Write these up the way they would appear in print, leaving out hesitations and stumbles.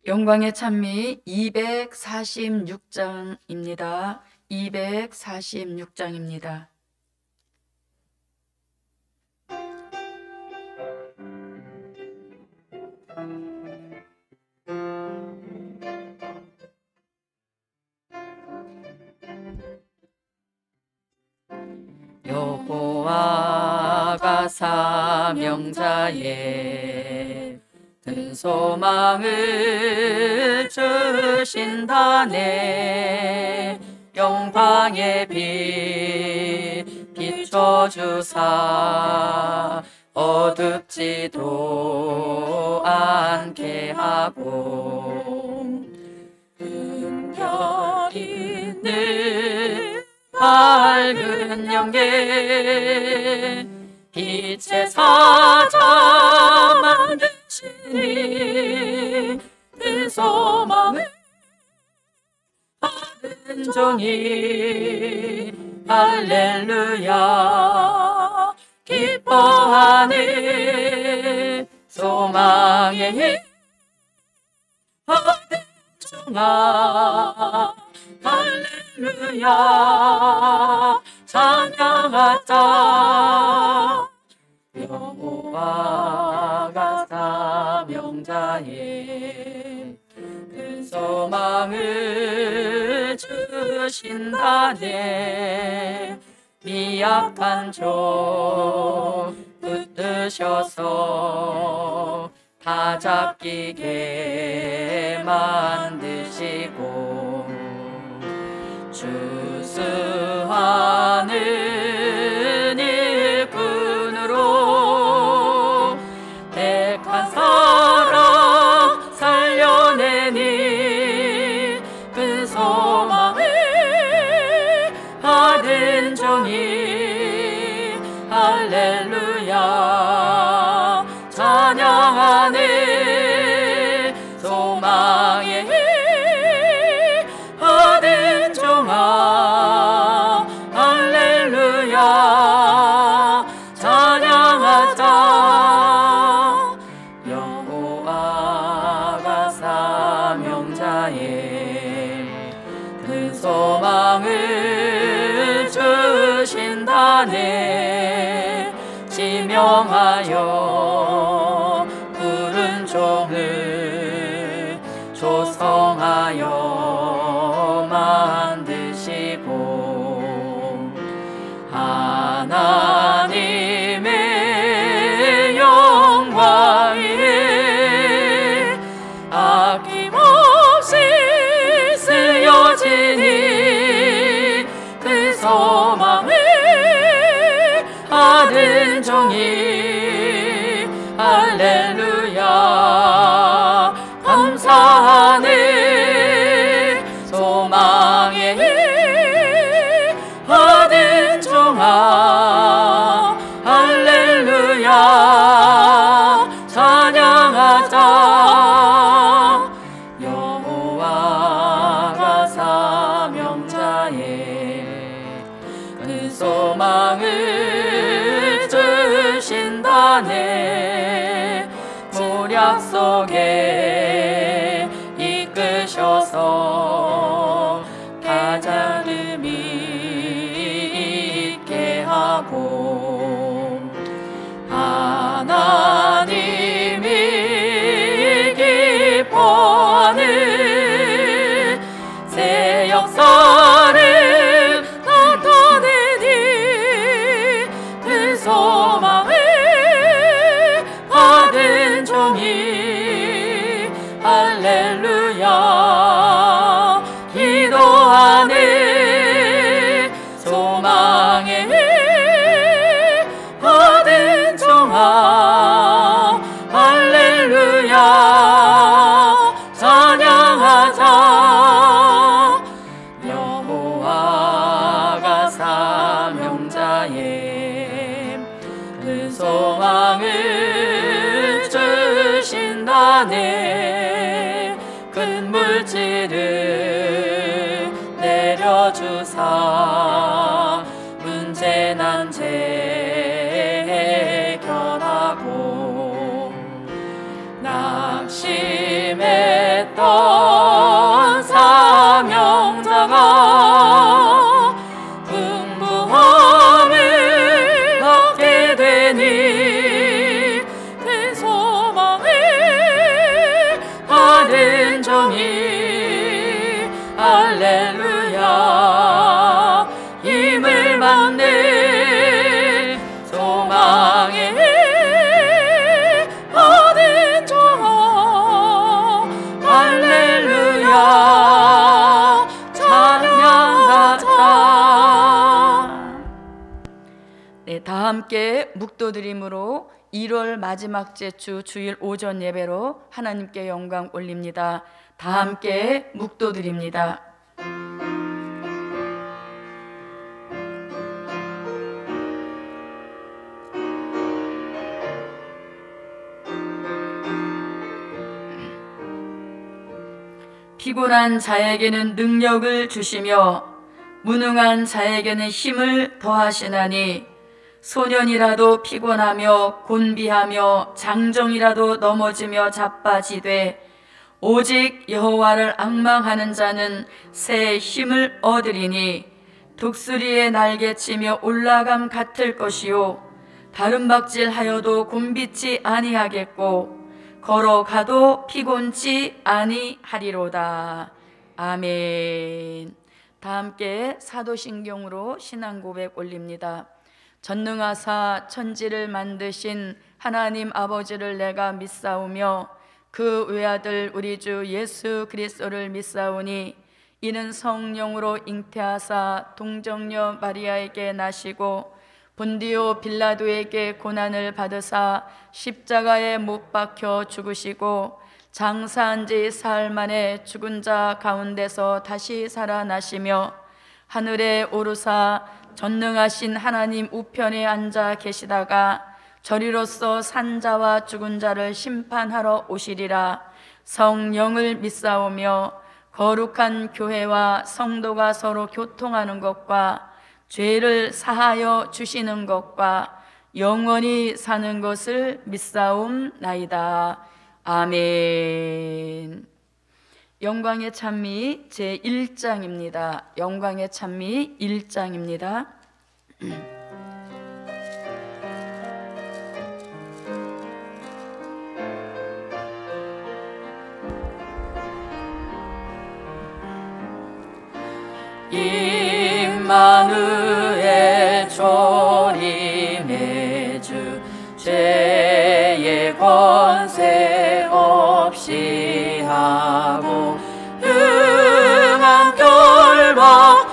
영광의 찬미 246장입니다. 246장입니다. 여호와가 사명자의 큰 소망을 주신다네. 영광의 빛 비춰주사 어둡지도 않게 하고 은별 있는 밝은 영계 빛의 사자 만드시니 그 소망을 받은 종이 할렐루야 기뻐하네. 소망의 힘 받은 종아 할렐루야 찬양하자. 여호와가 사명자의 큰 소망을 주신다네. 미약한 종 붙드셔서 다 잡히게 만드시고 주수하는 일꾼으로 택한 사람 살려내니 그 소망을 받은 종이 할렐루야 찬양하네. 소망의 힘 받은 종아 할렐루야 찬양하자. 여호와가 사명자의 큰 소망을 주신다네. 지명하여 부른 종을 조성하여 만드시고 하나님의 영광에 아낌없이 쓰여지니 그 소망을 받은 종이 할렐루야 감사하네. 소망의 힘 받은 종아 할렐루야 찬양하자. 여호와가 사명자의 그 소망을 주신다네. 모략 속에 이끄셔서 다자름이 있게 하고 하나님이 기뻐하는 새 역사를 나타내니 그 소망을 받은 종이 할렐루야 기도하네. 소망의 힘 받은 종아 할렐루야 찬양하자. 여호와가 사명자의 그 소망을 주신다네. 큰 물질을 내려주사 문제 난제 해결하고 낙심했던 함께 묵도드림으로 1월 마지막 주 주일 오전 예배로 하나님께 영광 올립니다. 다 함께 묵도드립니다. 피곤한 자에게는 능력을 주시며 무능한 자에게는 힘을 더하시나니 소년이라도 피곤하며 곤비하며 장정이라도 넘어지며 자빠지되 오직 여호와를 앙망하는 자는 새 힘을 얻으리니 독수리의 날개치며 올라감 같을 것이요 다름박질하여도 곤비치 아니하겠고 걸어가도 피곤치 아니하리로다. 아멘. 다 함께 사도신경으로 신앙고백 올립니다. 전능하사 천지를 만드신 하나님 아버지를 내가 믿사오며 그 외아들 우리 주 예수 그리스도를 믿사오니 이는 성령으로 잉태하사 동정녀 마리아에게 나시고 본디오 빌라도에게 고난을 받으사 십자가에 못 박혀 죽으시고 장사한 지 사흘 만에 죽은 자 가운데서 다시 살아나시며 하늘에 오르사 전능하신 하나님 우편에 앉아 계시다가 저리로서 산 자와 죽은 자를 심판하러 오시리라. 성령을 믿사오며 거룩한 교회와 성도가 서로 교통하는 것과 죄를 사하여 주시는 것과 영원히 사는 것을 믿사옵나이다. 아멘. 영광의 찬미 제1장입니다. 영광의 찬미 1장입니다. 임마누엘 조림의 주 죄의 권세 없이 하고 흥한 결과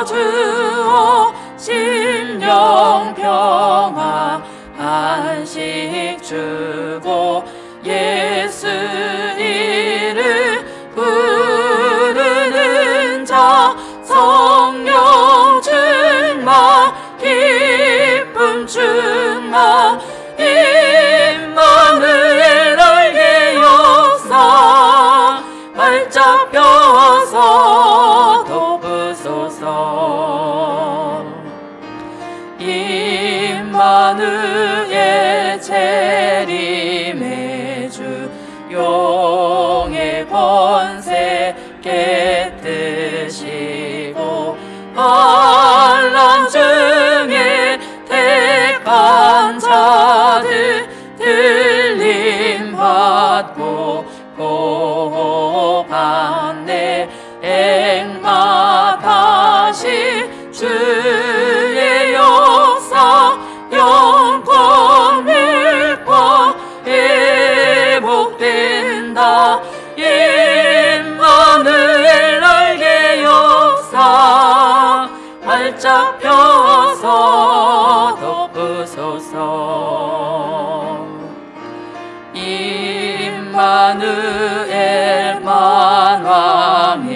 풀어주어 심령 평화 안식 주고 예수 이름 부르는 자 성령 충만 기쁨 충만 임마누엘 너에게 역사 활짝 펴서 덮으소서. 임마누엘 재림의 주 용의 권세 깨뜨시고 환난 중에 택한 자들 들림 받고 고반내 액마 다시 주의 역사 영광 일과 회복된다. 임마누엘 너에게 역사 활짝 펴서 덮으소서. 임마누엘 만왕의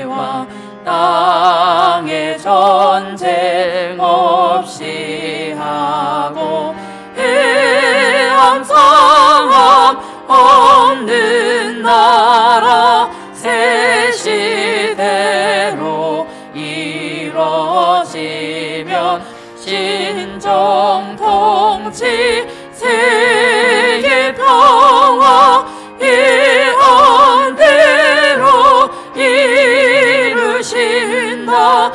왕 땅에 전쟁 없이 하고 해함 상함 없는 나라 새 시대로 이뤄지면 신정 통치 세계 평화 예언대로 이루신다.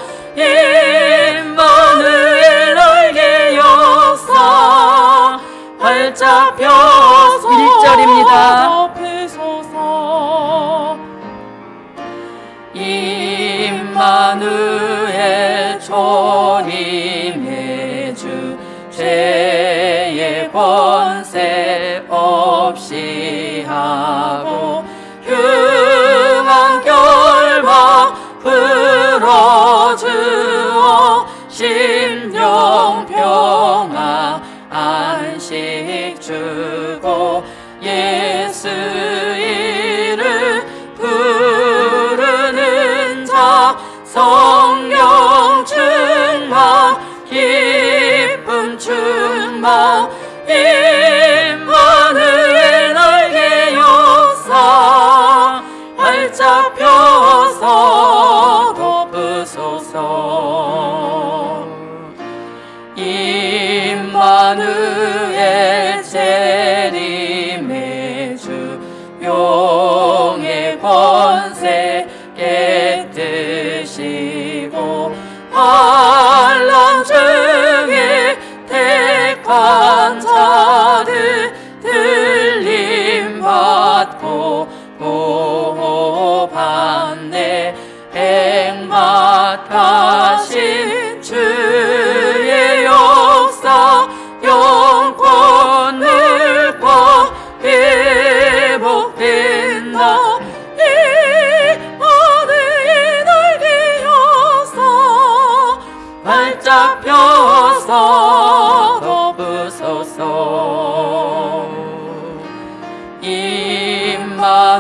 임마누엘 너에게 역사 활짝 펴서 1절입니다. 덮으소서. 임마누엘 조림의 주 죄의 권세 없이 하고 흉한 결과 풀어주어 심령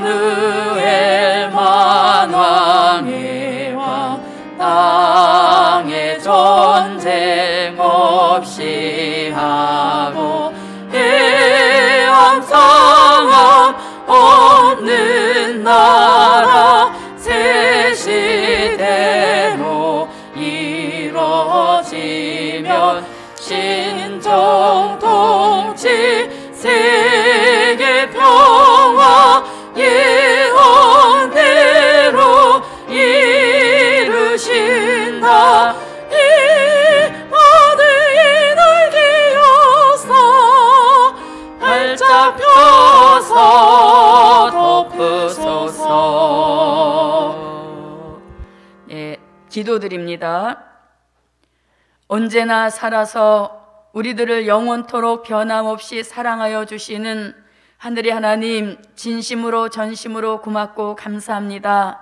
이마누엘만 왕의 왕 땅에 전쟁 없이 하고 해함상함 없는 나라 새 시대로 이뤄지면 신정 통치 세계 평화 예언대로 이루신다. 이 아들이 날개였어 활짝 펴서 덮으소서. 네, 기도드립니다. 언제나 살아서 우리들을 영원토록 변함없이 사랑하여 주시는 하늘의 하나님, 진심으로 전심으로 고맙고 감사합니다.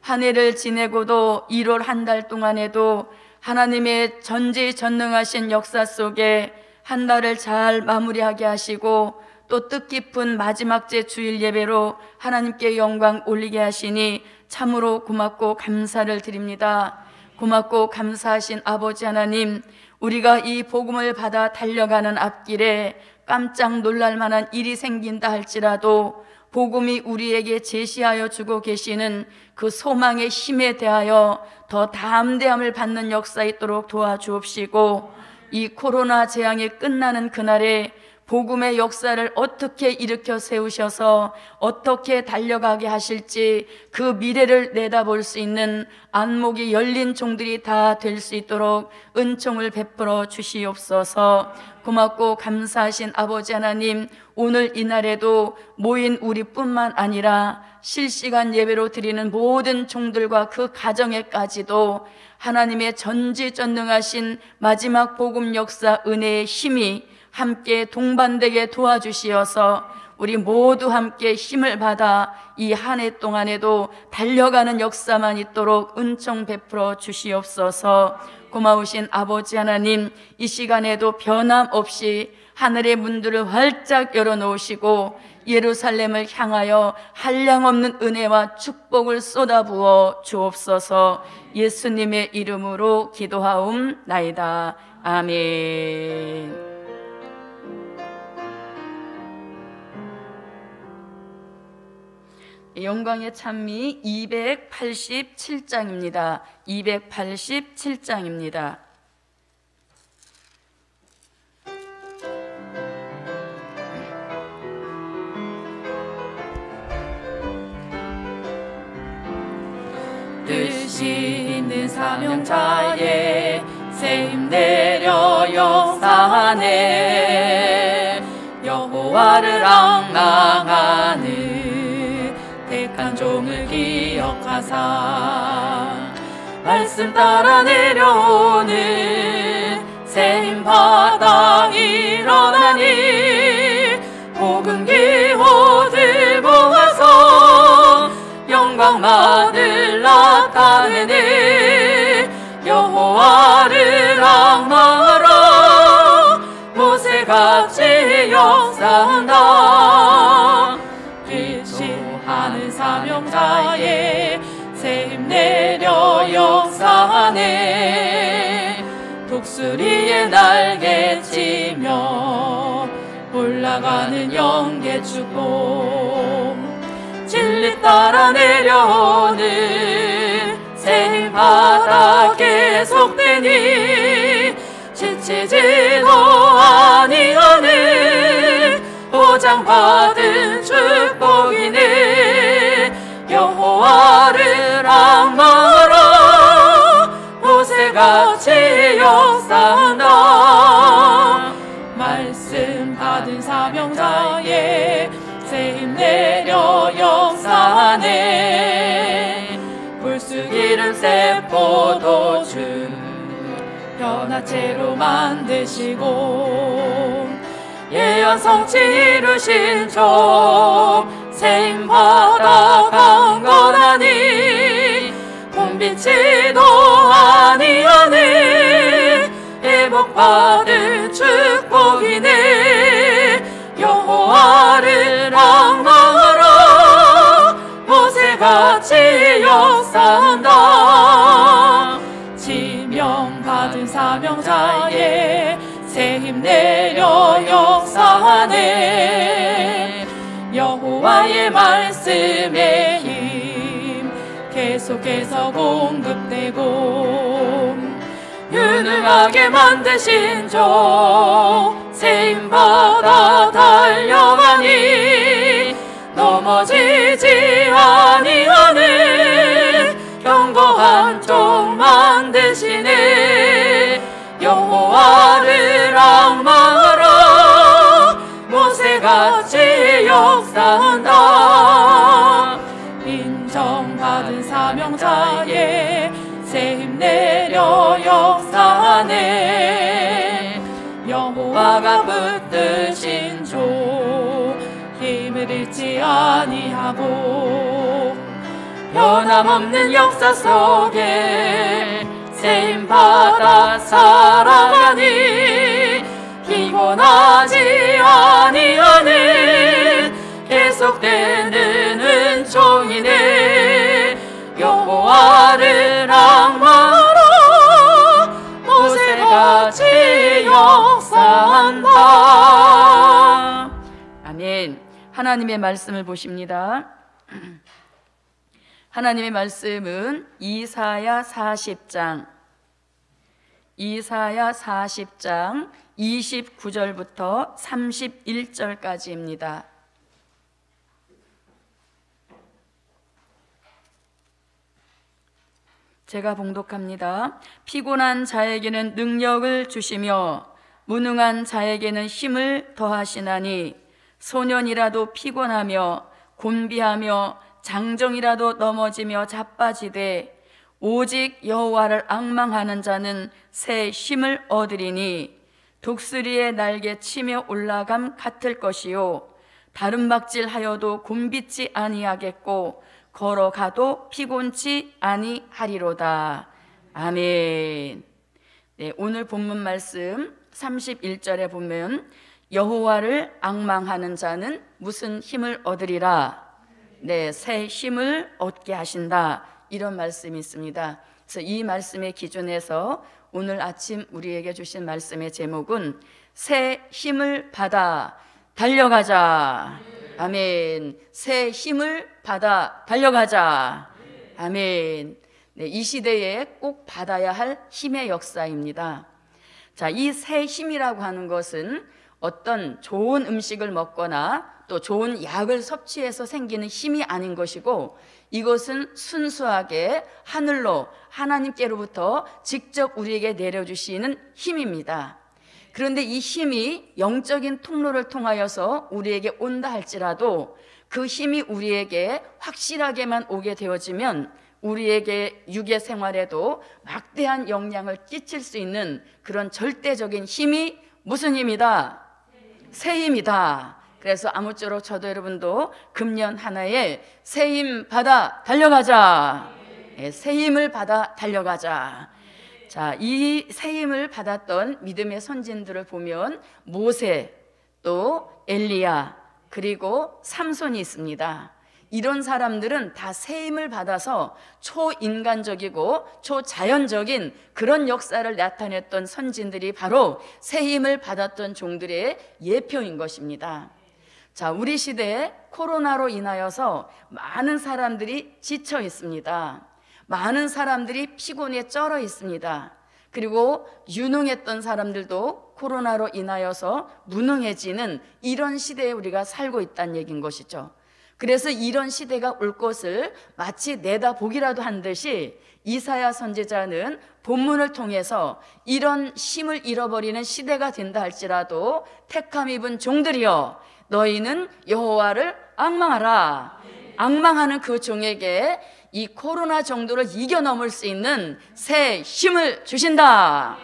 한 해를 지내고도 1월 한 달 동안에도 하나님의 전지전능하신 역사 속에 한 달을 잘 마무리하게 하시고 또 뜻깊은 마지막 제 주일 예배로 하나님께 영광 올리게 하시니 참으로 고맙고 감사를 드립니다. 고맙고 감사하신 아버지 하나님, 우리가 이 복음을 받아 달려가는 앞길에 깜짝 놀랄 만한 일이 생긴다 할지라도 복음이 우리에게 제시하여 주고 계시는 그 소망의 힘에 대하여 더 담대함을 받는 역사 있도록 도와주옵시고, 이 코로나 재앙이 끝나는 그날에 복음의 역사를 어떻게 일으켜 세우셔서 어떻게 달려가게 하실지 그 미래를 내다볼 수 있는 안목이 열린 종들이 다 될 수 있도록 은총을 베풀어 주시옵소서. 고맙고 감사하신 아버지 하나님, 오늘 이날에도 모인 우리뿐만 아니라 실시간 예배로 드리는 모든 종들과 그 가정에까지도 하나님의 전지전능하신 마지막 복음 역사 은혜의 힘이 함께 동반되게 도와주시어서 우리 모두 함께 힘을 받아 이 한 해 동안에도 달려가는 역사만 있도록 은총 베풀어 주시옵소서. 고마우신 아버지 하나님, 이 시간에도 변함없이 하늘의 문들을 활짝 열어놓으시고 예루살렘을 향하여 한량없는 은혜와 축복을 쏟아부어 주옵소서. 예수님의 이름으로 기도하옵나이다. 아멘. 영광의 찬미 287장입니다. 287장입니다. 뜻이 있는 사명자의 새 힘 내려 역사하네. 여호와를 앙망하는 택한 종을 기억하사 말씀 따라 내려오는 새 힘 받아 일어나니 복음 기호 들고 와서 영광만을 나타내네. 여호와를 앙망하라. 모세같이 역사한다. 기도하는 사명자의 새 힘 내려 역사하네. 독수리의 날개치며 올라가는 영계 축복. 진리 따라 내려오는 새 힘 받아 계속되니 지치지도 아니하네. 보장받은 축복이네. 여호와를 앙망하라. 모세같이 역사한다. 말씀 받은 사명자의 새 힘 내려 역사하네. 불쑥이름 새 포도주 변화체로 만드시고 예언 성취 이루신 종 새 힘 받아 강건하니 봄빛이도 아니하네. 회복받은 축복이네. 여호와를 앙망하라. 모세같이 역사한다. 지명받은 사명자의 새 힘 내려 역사하네. 여호와의 말씀의 힘 계속해서 공급되고 유능하게 만드신 종 새 힘 받아 달려가니 넘어지지 아니하네. 견고한 종 만드시네. 여호와를 앙망하라. 모세같이 역사한다. 인정받은 사명자의 새 힘 내려 역사하네. 여호와가 붙드신 종 힘을 잃지 아니하고 변함없는 역사 속에 새 힘 받아 살아가니 피곤하지 아니하네. 계속되는 은총이네. 여호와를 앙망하라. 모세같이 역사한다. 아멘. 하나님의 말씀을 보십니다. 하나님의 말씀은 이사야 40장 29절부터 31절까지입니다. 제가 봉독합니다. 피곤한 자에게는 능력을 주시며 무능한 자에게는 힘을 더하시나니 소년이라도 피곤하며 곤비하며 장정이라도 넘어지며 자빠지되 오직 여호와를 앙망하는 자는 새 힘을 얻으리니 독수리의 날개 치며 올라감 같을 것이요 다름박질하여도 곤비지 아니하겠고 걸어가도 피곤치 아니하리로다. 아멘. 네, 오늘 본문 말씀 31절에 보면 여호와를 앙망하는 자는 무슨 힘을 얻으리라? 네, 새 힘을 얻게 하신다. 이런 말씀이 있습니다. 그래서 이 말씀의 기준에서 오늘 아침 우리에게 주신 말씀의 제목은 새 힘을 받아 달려가자. 아멘. 새 힘을 받아 달려가자. 아멘. 네, 이 시대에 꼭 받아야 할 힘의 역사입니다. 자, 이 새 힘이라고 하는 것은 어떤 좋은 음식을 먹거나 또 좋은 약을 섭취해서 생기는 힘이 아닌 것이고 이것은 순수하게 하늘로 하나님께로부터 직접 우리에게 내려주시는 힘입니다. 그런데 이 힘이 영적인 통로를 통하여서 우리에게 온다 할지라도 그 힘이 우리에게 확실하게만 오게 되어지면 우리에게 육의 생활에도 막대한 영향을 끼칠 수 있는 그런 절대적인 힘이 무슨 힘이다? 새 힘이다. 그래서 아무쪼록 저도 여러분도 금년 하나에 새 힘 받아 달려가자. 새 힘을 받아 달려가자. 자, 이 새 힘을 받았던 믿음의 선진들을 보면 모세, 또 엘리야, 그리고 삼손이 있습니다. 이런 사람들은 다 새 힘을 받아서 초인간적이고 초자연적인 그런 역사를 나타냈던 선진들이 바로 새 힘을 받았던 종들의 예표인 것입니다. 자, 우리 시대에 코로나로 인하여서 많은 사람들이 지쳐 있습니다. 많은 사람들이 피곤에 쩔어 있습니다. 그리고 유능했던 사람들도 코로나로 인하여서 무능해지는 이런 시대에 우리가 살고 있다는 얘기인 것이죠. 그래서 이런 시대가 올 것을 마치 내다보기라도 한 듯이 이사야 선지자는 본문을 통해서 이런 힘을 잃어버리는 시대가 된다 할지라도 택함 입은 종들이여 너희는 여호와를 앙망하라. 앙망하는 그 종에게 이 코로나 정도를 이겨넘을 수 있는 새 힘을 주신다.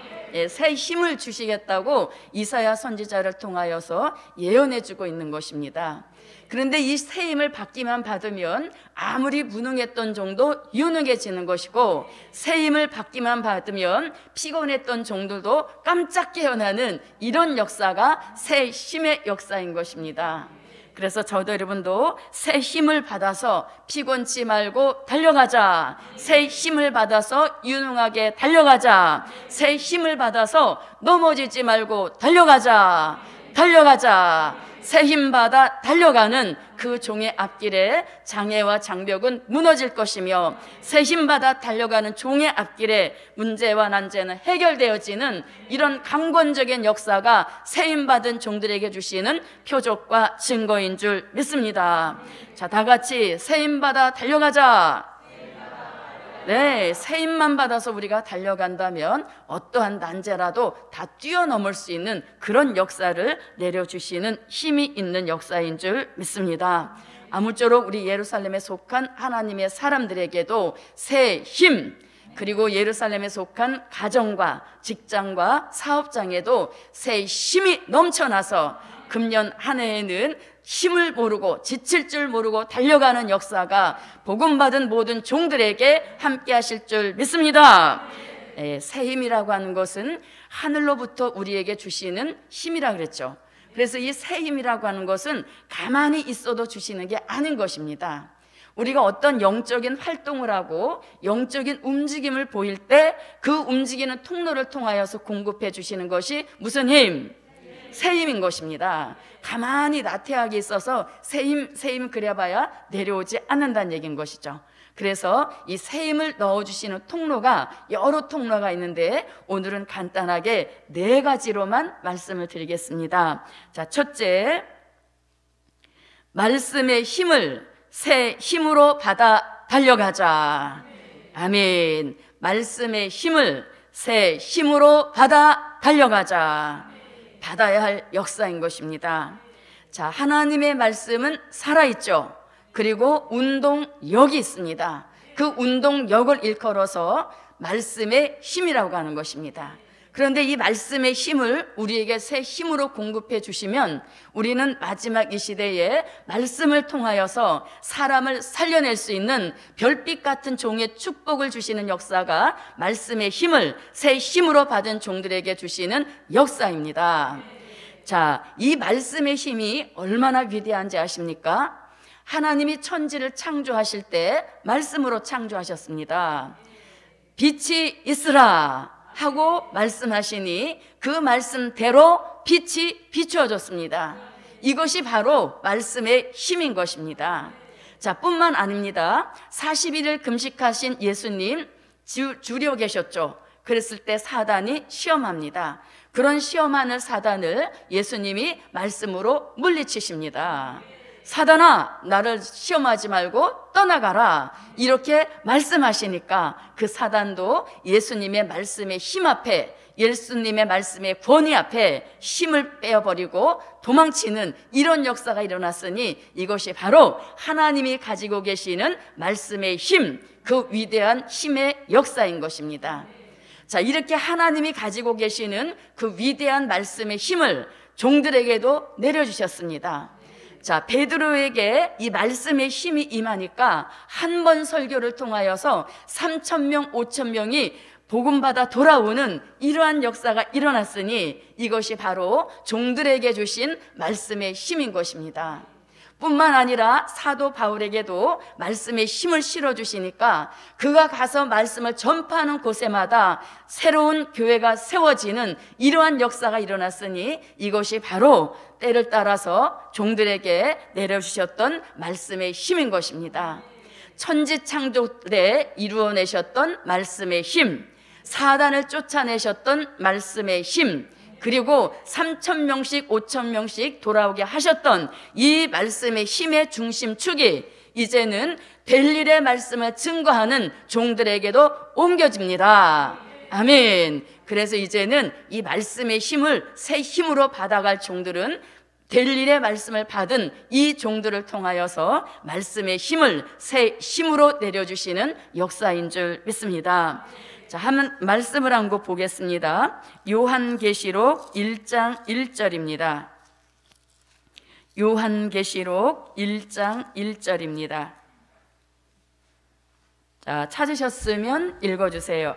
새 힘을 주시겠다고 이사야 선지자를 통하여서 예언해주고 있는 것입니다. 그런데 이 새 힘을 받기만 받으면 아무리 무능했던 종도 유능해지는 것이고 새 힘을 받기만 받으면 피곤했던 종들도 깜짝 깨어나는 이런 역사가 새 힘의 역사인 것입니다. 그래서 저도 여러분도 새 힘을 받아서 피곤치 말고 달려가자. 새 힘을 받아서 유능하게 달려가자. 새 힘을 받아서 넘어지지 말고 달려가자. 달려가자. 새 힘 받아 달려가는 그 종의 앞길에 장애와 장벽은 무너질 것이며, 새 힘 받아 달려가는 종의 앞길에 문제와 난제는 해결되어지는 이런 강권적인 역사가 새 힘 받은 종들에게 주시는 표적과 증거인 줄 믿습니다. 자, 다 같이 새 힘 받아 달려가자. 네, 새 힘만 받아서 우리가 달려간다면 어떠한 난제라도 다 뛰어넘을 수 있는 그런 역사를 내려주시는 힘이 있는 역사인 줄 믿습니다. 아무쪼록 우리 예루살렘에 속한 하나님의 사람들에게도 새 힘, 그리고 예루살렘에 속한 가정과 직장과 사업장에도 새 힘이 넘쳐나서 금년 한 해에는 힘을 모르고 지칠 줄 모르고 달려가는 역사가 복음받은 모든 종들에게 함께 하실 줄 믿습니다. 새 힘이라고 하는 것은 하늘로부터 우리에게 주시는 힘이라 그랬죠. 그래서 이 새 힘이라고 하는 것은 가만히 있어도 주시는 게 아닌 것입니다. 우리가 어떤 영적인 활동을 하고 영적인 움직임을 보일 때 그 움직이는 통로를 통하여서 공급해 주시는 것이 무슨 힘? 새 힘인 것입니다. 가만히 나태하게 있어서 새 힘 그려봐야 내려오지 않는다는 얘기인 것이죠. 그래서 이 새 힘을 넣어주시는 통로가 여러 통로가 있는데 오늘은 간단하게 4가지로만 말씀을 드리겠습니다. 자, 첫째, 말씀의 힘을 새 힘으로 받아 달려가자. 아멘. 말씀의 힘을 새 힘으로 받아 달려가자. 받아야 할 역사인 것입니다. 자, 하나님의 말씀은 살아있죠. 그리고 운동력이 있습니다. 그 운동력을 일컬어서 말씀의 힘이라고 하는 것입니다. 그런데 이 말씀의 힘을 우리에게 새 힘으로 공급해 주시면 우리는 마지막 이 시대에 말씀을 통하여서 사람을 살려낼 수 있는 별빛 같은 종의 축복을 주시는 역사가 말씀의 힘을 새 힘으로 받은 종들에게 주시는 역사입니다. 자, 이 말씀의 힘이 얼마나 위대한지 아십니까? 하나님이 천지를 창조하실 때 말씀으로 창조하셨습니다. 빛이 있으라 하고 말씀하시니 그 말씀대로 빛이 비추어졌습니다. 이것이 바로 말씀의 힘인 것입니다. 자, 뿐만 아닙니다. 41일 금식하신 예수님 주려 계셨죠. 그랬을 때 사단이 시험합니다. 그런 시험하는 사단을 예수님이 말씀으로 물리치십니다. 사단아, 나를 시험하지 말고 떠나가라, 이렇게 말씀하시니까 그 사단도 예수님의 말씀의 힘 앞에, 예수님의 말씀의 권위 앞에 힘을 빼어버리고 도망치는 이런 역사가 일어났으니 이것이 바로 하나님이 가지고 계시는 말씀의 힘, 그 위대한 힘의 역사인 것입니다. 자, 이렇게 하나님이 가지고 계시는 그 위대한 말씀의 힘을 종들에게도 내려주셨습니다. 자, 베드로에게 이 말씀의 힘이 임하니까 한 번 설교를 통하여서 3,000명, 5,000명이 복음받아 돌아오는 이러한 역사가 일어났으니 이것이 바로 종들에게 주신 말씀의 힘인 것입니다. 뿐만 아니라 사도 바울에게도 말씀의 힘을 실어주시니까 그가 가서 말씀을 전파하는 곳에마다 새로운 교회가 세워지는 이러한 역사가 일어났으니 이것이 바로 때를 따라서 종들에게 내려주셨던 말씀의 힘인 것입니다. 천지창조 때 이루어내셨던 말씀의 힘, 사단을 쫓아내셨던 말씀의 힘, 그리고 3,000명씩 5,000명씩 돌아오게 하셨던 이 말씀의 힘의 중심축이 이제는 될 일의 말씀을 증거하는 종들에게도 옮겨집니다. 아멘. 그래서 이제는 이 말씀의 힘을 새 힘으로 받아갈 종들은 될 일의 말씀을 받은 이 종들을 통하여서 말씀의 힘을 새 힘으로 내려주시는 역사인 줄 믿습니다. 자, 한번 말씀을 한 곳 보겠습니다. 요한계시록 1장 1절입니다. 요한계시록 1장 1절입니다. 자, 찾으셨으면 읽어주세요.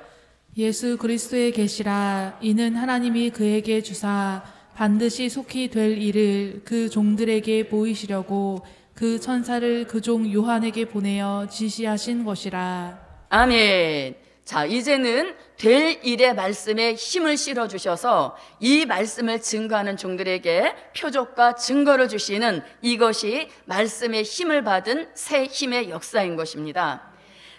예수 그리스도의 계시라. 이는 하나님이 그에게 주사 반드시 속히 될 일을 그 종들에게 보이시려고 그 천사를 그 종 요한에게 보내어 지시하신 것이라. 아멘. 자, 이제는 될 일의 말씀에 힘을 실어 주셔서 이 말씀을 증거하는 종들에게 표적과 증거를 주시는 이것이 말씀의 힘을 받은 새 힘의 역사인 것입니다.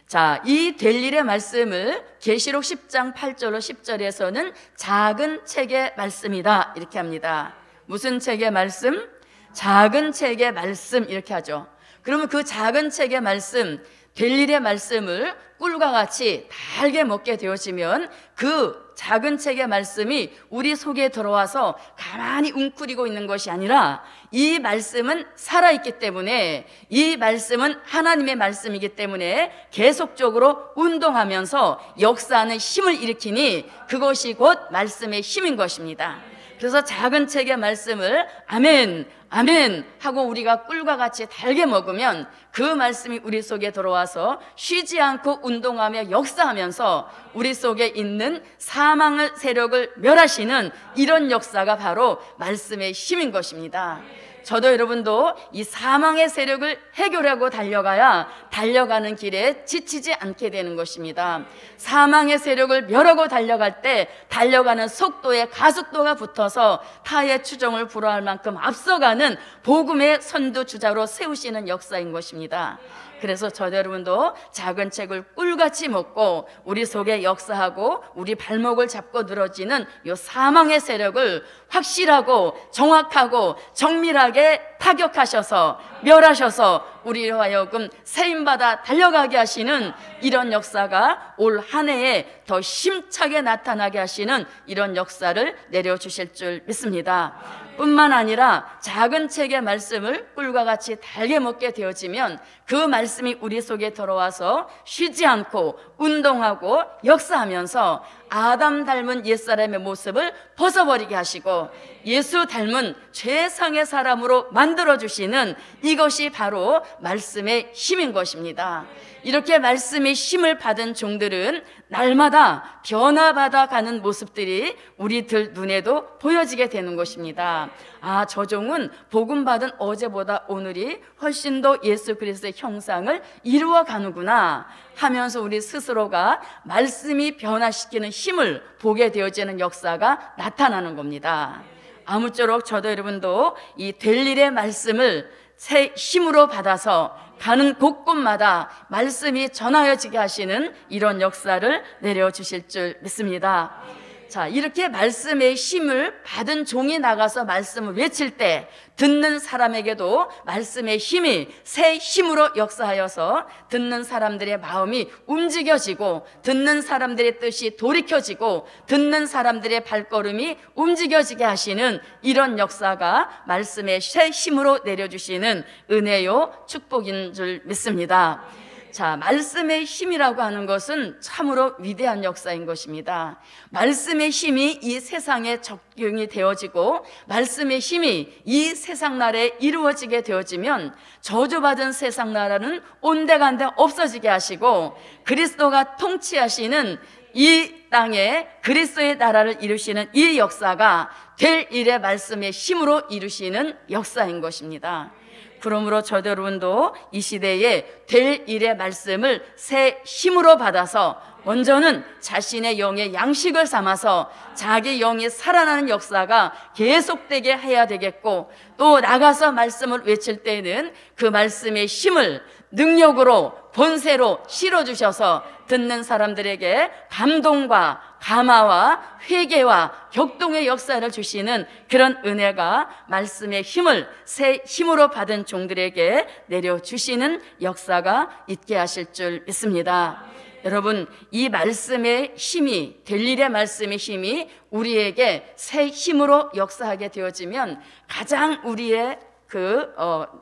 자, 이 될 일의 말씀을 계시록 10장 8절로 10절에서는 작은 책의 말씀이다 이렇게 합니다. 무슨 책의 말씀? 작은 책의 말씀 이렇게 하죠. 그러면 그 작은 책의 말씀, 될 일의 말씀을 꿀과 같이 달게 먹게 되어지면 그 작은 책의 말씀이 우리 속에 들어와서 가만히 웅크리고 있는 것이 아니라 이 말씀은 살아있기 때문에, 이 말씀은 하나님의 말씀이기 때문에 계속적으로 운동하면서 역사하는 힘을 일으키니 그것이 곧 말씀의 힘인 것입니다. 그래서 작은 책의 말씀을 아멘 아멘 하고 우리가 꿀과 같이 달게 먹으면 그 말씀이 우리 속에 들어와서 쉬지 않고 운동하며 역사하면서 우리 속에 있는 사망의 세력을 멸하시는 이런 역사가 바로 말씀의 힘인 것입니다. 저도 여러분도 이 사망의 세력을 해결하고 달려가야 달려가는 길에 지치지 않게 되는 것입니다. 사망의 세력을 멸하고 달려갈 때 달려가는 속도에 가속도가 붙어서 타의 추종을 불허할 만큼 앞서가는 복음의 선두주자로 세우시는 역사인 것입니다. 그래서 저도 여러분도 작은 책을 꿀같이 먹고 우리 속에 역사하고 우리 발목을 잡고 늘어지는 이 사망의 세력을 확실하고 정확하고 정밀하게 타격하셔서 멸하셔서 우리로 하여금 세임받아 달려가게 하시는 이런 역사가 올 한 해에 더 힘차게 나타나게 하시는 이런 역사를 내려주실 줄 믿습니다. 뿐만 아니라 작은 책의 말씀을 꿀과 같이 달게 먹게 되어지면 그 말씀이 우리 속에 들어와서 쉬지 않고 운동하고 역사하면서 아담 닮은 옛사람의 모습을 벗어버리게 하시고 예수 닮은 최상의 사람으로 만들어주시는 이것이 바로 말씀의 힘인 것입니다. 이렇게 말씀의 힘을 받은 종들은 날마다 변화받아 가는 모습들이 우리들 눈에도 보여지게 되는 것입니다. 아, 저 종은 복음 받은 어제보다 오늘이 훨씬 더 예수 그리스도의 형상을 이루어 가는구나 하면서 우리 스스로가 말씀이 변화시키는 힘을 보게 되어지는 역사가 나타나는 겁니다. 아무쪼록 저도 여러분도 이 될 일의 말씀을 새 힘으로 받아서 가는 곳곳마다 말씀이 전하여지게 하시는 이런 역사를 내려주실 줄 믿습니다. 자, 이렇게 말씀의 힘을 받은 종이 나가서 말씀을 외칠 때 듣는 사람에게도 말씀의 힘이 새 힘으로 역사하여서 듣는 사람들의 마음이 움직여지고 듣는 사람들의 뜻이 돌이켜지고 듣는 사람들의 발걸음이 움직여지게 하시는 이런 역사가 말씀의 새 힘으로 내려주시는 은혜요 축복인 줄 믿습니다. 자, 말씀의 힘이라고 하는 것은 참으로 위대한 역사인 것입니다. 말씀의 힘이 이 세상에 적용이 되어지고 말씀의 힘이 이 세상 나라에 이루어지게 되어지면 저주받은 세상 나라는 온데간데 없어지게 하시고 그리스도가 통치하시는 이 땅에 그리스도의 나라를 이루시는 이 역사가 될 일의 말씀의 힘으로 이루시는 역사인 것입니다. 그러므로 저도 여러분도 이 시대에 될 일의 말씀을 새 힘으로 받아서 먼저는 자신의 영의 양식을 삼아서 자기 영이 살아나는 역사가 계속되게 해야 되겠고, 또 나가서 말씀을 외칠 때에는 그 말씀의 힘을 능력으로 본세로 실어주셔서 듣는 사람들에게 감동과 감화와 회개와 격동의 역사를 주시는 그런 은혜가 말씀의 힘을 새 힘으로 받은 종들에게 내려주시는 역사가 있게 하실 줄 믿습니다. 여러분, 이 말씀의 힘이, 될 일의 말씀의 힘이 우리에게 새 힘으로 역사하게 되어지면 가장 우리의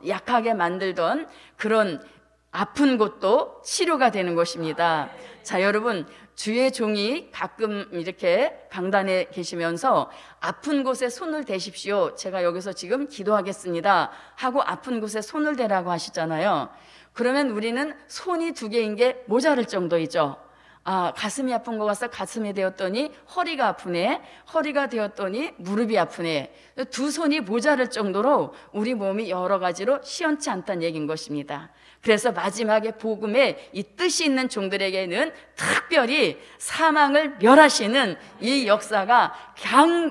약하게 만들던 그런 아픈 곳도 치료가 되는 것입니다. 자, 여러분, 주의 종이 가끔 이렇게 강단에 계시면서 아픈 곳에 손을 대십시오, 제가 여기서 지금 기도하겠습니다 하고 아픈 곳에 손을 대라고 하시잖아요. 그러면 우리는 손이 2개인 게 모자랄 정도이죠. 가슴이 아픈 것 같아서 가슴이 되었더니 허리가 아프네, 허리가 되었더니 무릎이 아프네. 두 손이 모자랄 정도로 우리 몸이 여러 가지로 시원치 않다는 얘기인 것입니다. 그래서 마지막에 복음의 이 뜻이 있는 종들에게는 특별히 사망을 멸하시는 이 역사가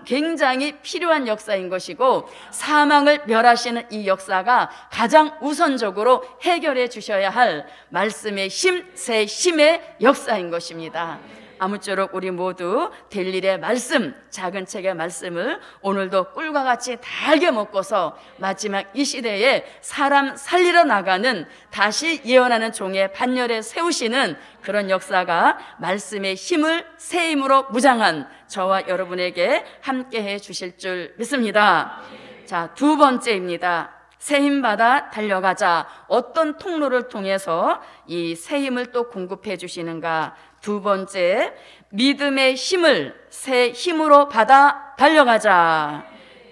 굉장히 필요한 역사인 것이고, 사망을 멸하시는 이 역사가 가장 우선적으로 해결해 주셔야 할 말씀의 힘, 새 힘의 역사인 것입니다. 아무쪼록 우리 모두 될 일의 말씀, 작은 책의 말씀을 오늘도 꿀과 같이 달게 먹고서 마지막 이 시대에 사람 살리러 나가는, 다시 예언하는 종의 반열에 세우시는 그런 역사가 말씀의 힘을 새 힘으로 무장한 저와 여러분에게 함께해 주실 줄 믿습니다. 자, 두 번째입니다. 새 힘 받아 달려가자. 어떤 통로를 통해서 이 새 힘을 또 공급해 주시는가? 두 번째, 믿음의 힘을 새 힘으로 받아 달려가자.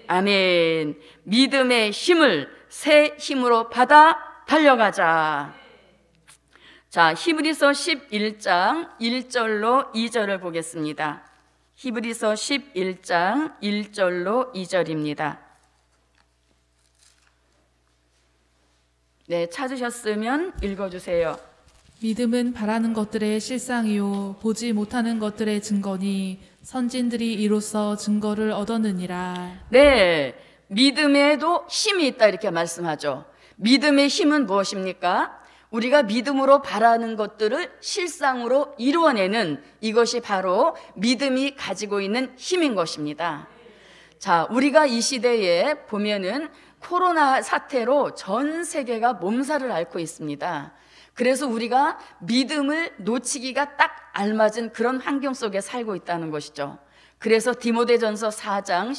아멘. 믿음의 힘을 새 힘으로 받아 달려가자. 자, 히브리서 11장 1절로 2절을 보겠습니다. 히브리서 11장 1절로 2절입니다. 네, 찾으셨으면 읽어주세요. 믿음은 바라는 것들의 실상이요 보지 못하는 것들의 증거니 선진들이 이로써 증거를 얻었느니라. 네, 믿음에도 힘이 있다 이렇게 말씀하죠. 믿음의 힘은 무엇입니까? 우리가 믿음으로 바라는 것들을 실상으로 이루어내는, 이것이 바로 믿음이 가지고 있는 힘인 것입니다. 자, 우리가 이 시대에 보면은 코로나 사태로 전 세계가 몸살을 앓고 있습니다. 그래서 우리가 믿음을 놓치기가 딱 알맞은 그런 환경 속에 살고 있다는 것이죠. 그래서 디모데전서 4장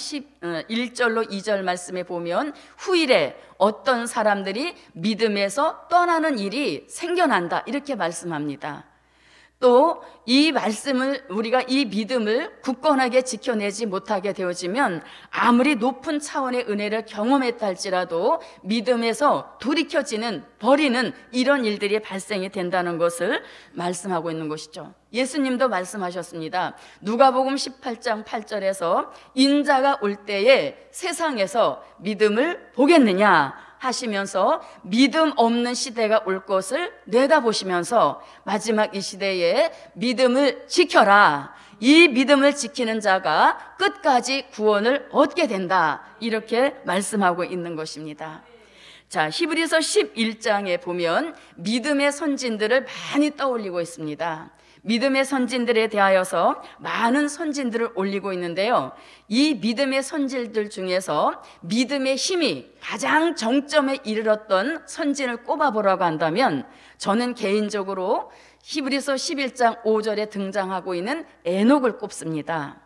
1절로 2절 말씀에 보면 후일에 어떤 사람들이 믿음에서 떠나는 일이 생겨난다 이렇게 말씀합니다. 또 이 말씀을, 우리가 이 믿음을 굳건하게 지켜내지 못하게 되어지면 아무리 높은 차원의 은혜를 경험했다 할지라도 믿음에서 돌이켜지는, 버리는 이런 일들이 발생이 된다는 것을 말씀하고 있는 것이죠. 예수님도 말씀하셨습니다. 누가복음 18장 8절에서 인자가 올 때에 세상에서 믿음을 보겠느냐 하시면서 믿음 없는 시대가 올 것을 내다보시면서 마지막 이 시대에 믿음을 지켜라, 이 믿음을 지키는 자가 끝까지 구원을 얻게 된다 이렇게 말씀하고 있는 것입니다. 자, 히브리서 11장에 보면 믿음의 선진들을 많이 떠올리고 있습니다. 믿음의 선진들에 대하여서 많은 선진들을 올리고 있는데요, 이 믿음의 선진들 중에서 믿음의 힘이 가장 정점에 이르렀던 선진을 꼽아보라고 한다면 저는 개인적으로 히브리서 11장 5절에 등장하고 있는 에녹을 꼽습니다.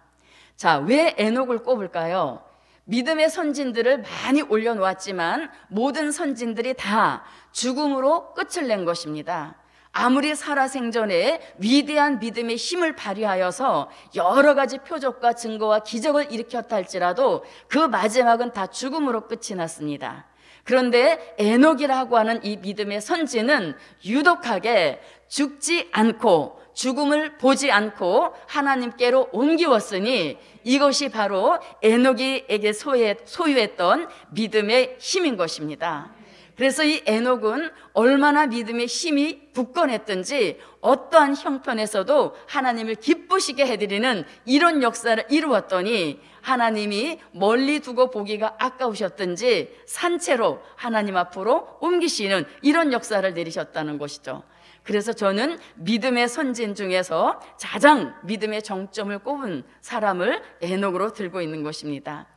자, 왜 에녹을 꼽을까요? 믿음의 선진들을 많이 올려놓았지만 모든 선진들이 다 죽음으로 끝을 낸 것입니다. 아무리 살아생전에 위대한 믿음의 힘을 발휘하여서 여러 가지 표적과 증거와 기적을 일으켰다 할지라도 그 마지막은 다 죽음으로 끝이 났습니다. 그런데 에녹이라고 하는 이 믿음의 선지는 유독하게 죽지 않고 죽음을 보지 않고 하나님께로 옮기웠으니 이것이 바로 에녹이에게 소유했던 믿음의 힘인 것입니다. 그래서 이 에녹은 얼마나 믿음의 힘이 굳건했든지 어떠한 형편에서도 하나님을 기쁘시게 해드리는 이런 역사를 이루었더니 하나님이 멀리 두고 보기가 아까우셨든지 산채로 하나님 앞으로 옮기시는 이런 역사를 내리셨다는 것이죠. 그래서 저는 믿음의 선진 중에서 가장 믿음의 정점을 꼽은 사람을 에녹으로 들고 있는 것입니다.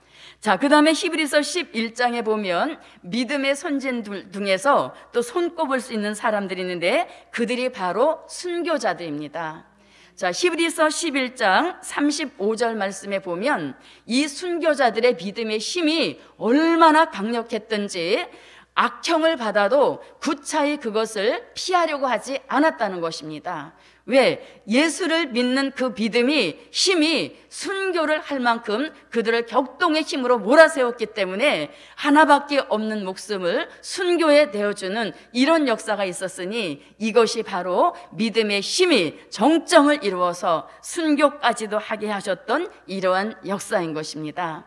자, 그 다음에 히브리서 11장에 보면 믿음의 선진 중에서 또 손꼽을 수 있는 사람들이 있는데 그들이 바로 순교자들입니다. 자, 히브리서 11장 35절 말씀에 보면 이 순교자들의 믿음의 힘이 얼마나 강력했던지 악형을 받아도 구차히 그것을 피하려고 하지 않았다는 것입니다. 왜? 예수를 믿는 그 믿음이 힘이 순교를 할 만큼 그들을 격동의 힘으로 몰아세웠기 때문에 하나밖에 없는 목숨을 순교에 내어주는 이런 역사가 있었으니 이것이 바로 믿음의 힘이 정점을 이루어서 순교까지도 하게 하셨던 이러한 역사인 것입니다.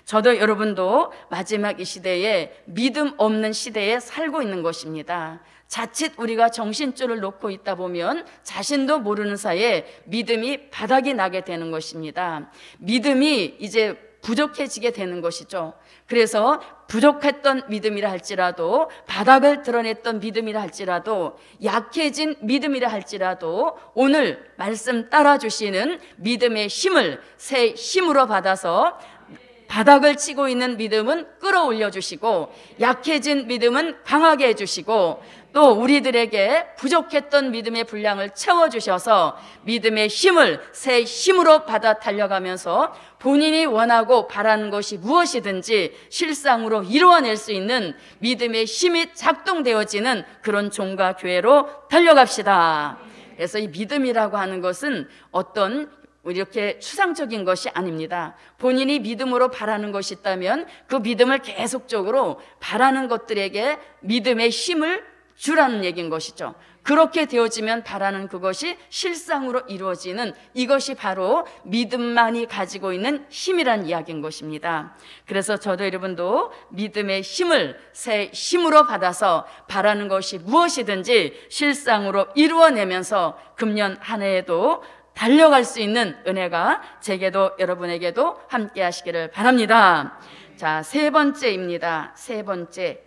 저도 여러분도 마지막 이 시대에 믿음 없는 시대에 살고 있는 것입니다. 자칫 우리가 정신줄을 놓고 있다 보면 자신도 모르는 사이에 믿음이 바닥이 나게 되는 것입니다. 믿음이 이제 부족해지게 되는 것이죠. 그래서 부족했던 믿음이라 할지라도, 바닥을 드러냈던 믿음이라 할지라도, 약해진 믿음이라 할지라도 오늘 말씀 따라주시는 믿음의 힘을 새 힘으로 받아서 바닥을 치고 있는 믿음은 끌어올려 주시고, 약해진 믿음은 강하게 해주시고, 또 우리들에게 부족했던 믿음의 분량을 채워주셔서 믿음의 힘을 새 힘으로 받아 달려가면서 본인이 원하고 바라는 것이 무엇이든지 실상으로 이루어낼 수 있는 믿음의 힘이 작동되어지는 그런 종과 교회로 달려갑시다. 그래서 이 믿음이라고 하는 것은 어떤 이렇게 추상적인 것이 아닙니다. 본인이 믿음으로 바라는 것이 있다면 그 믿음을 계속적으로 바라는 것들에게 믿음의 힘을 주라는 얘기인 것이죠. 그렇게 되어지면 바라는 그것이 실상으로 이루어지는, 이것이 바로 믿음만이 가지고 있는 힘이란 이야기인 것입니다. 그래서 저도 여러분도 믿음의 힘을 새 힘으로 받아서 바라는 것이 무엇이든지 실상으로 이루어내면서 금년 한 해에도 달려갈 수 있는 은혜가 제게도 여러분에게도 함께 하시기를 바랍니다. 자, 세 번째입니다. 세 번째,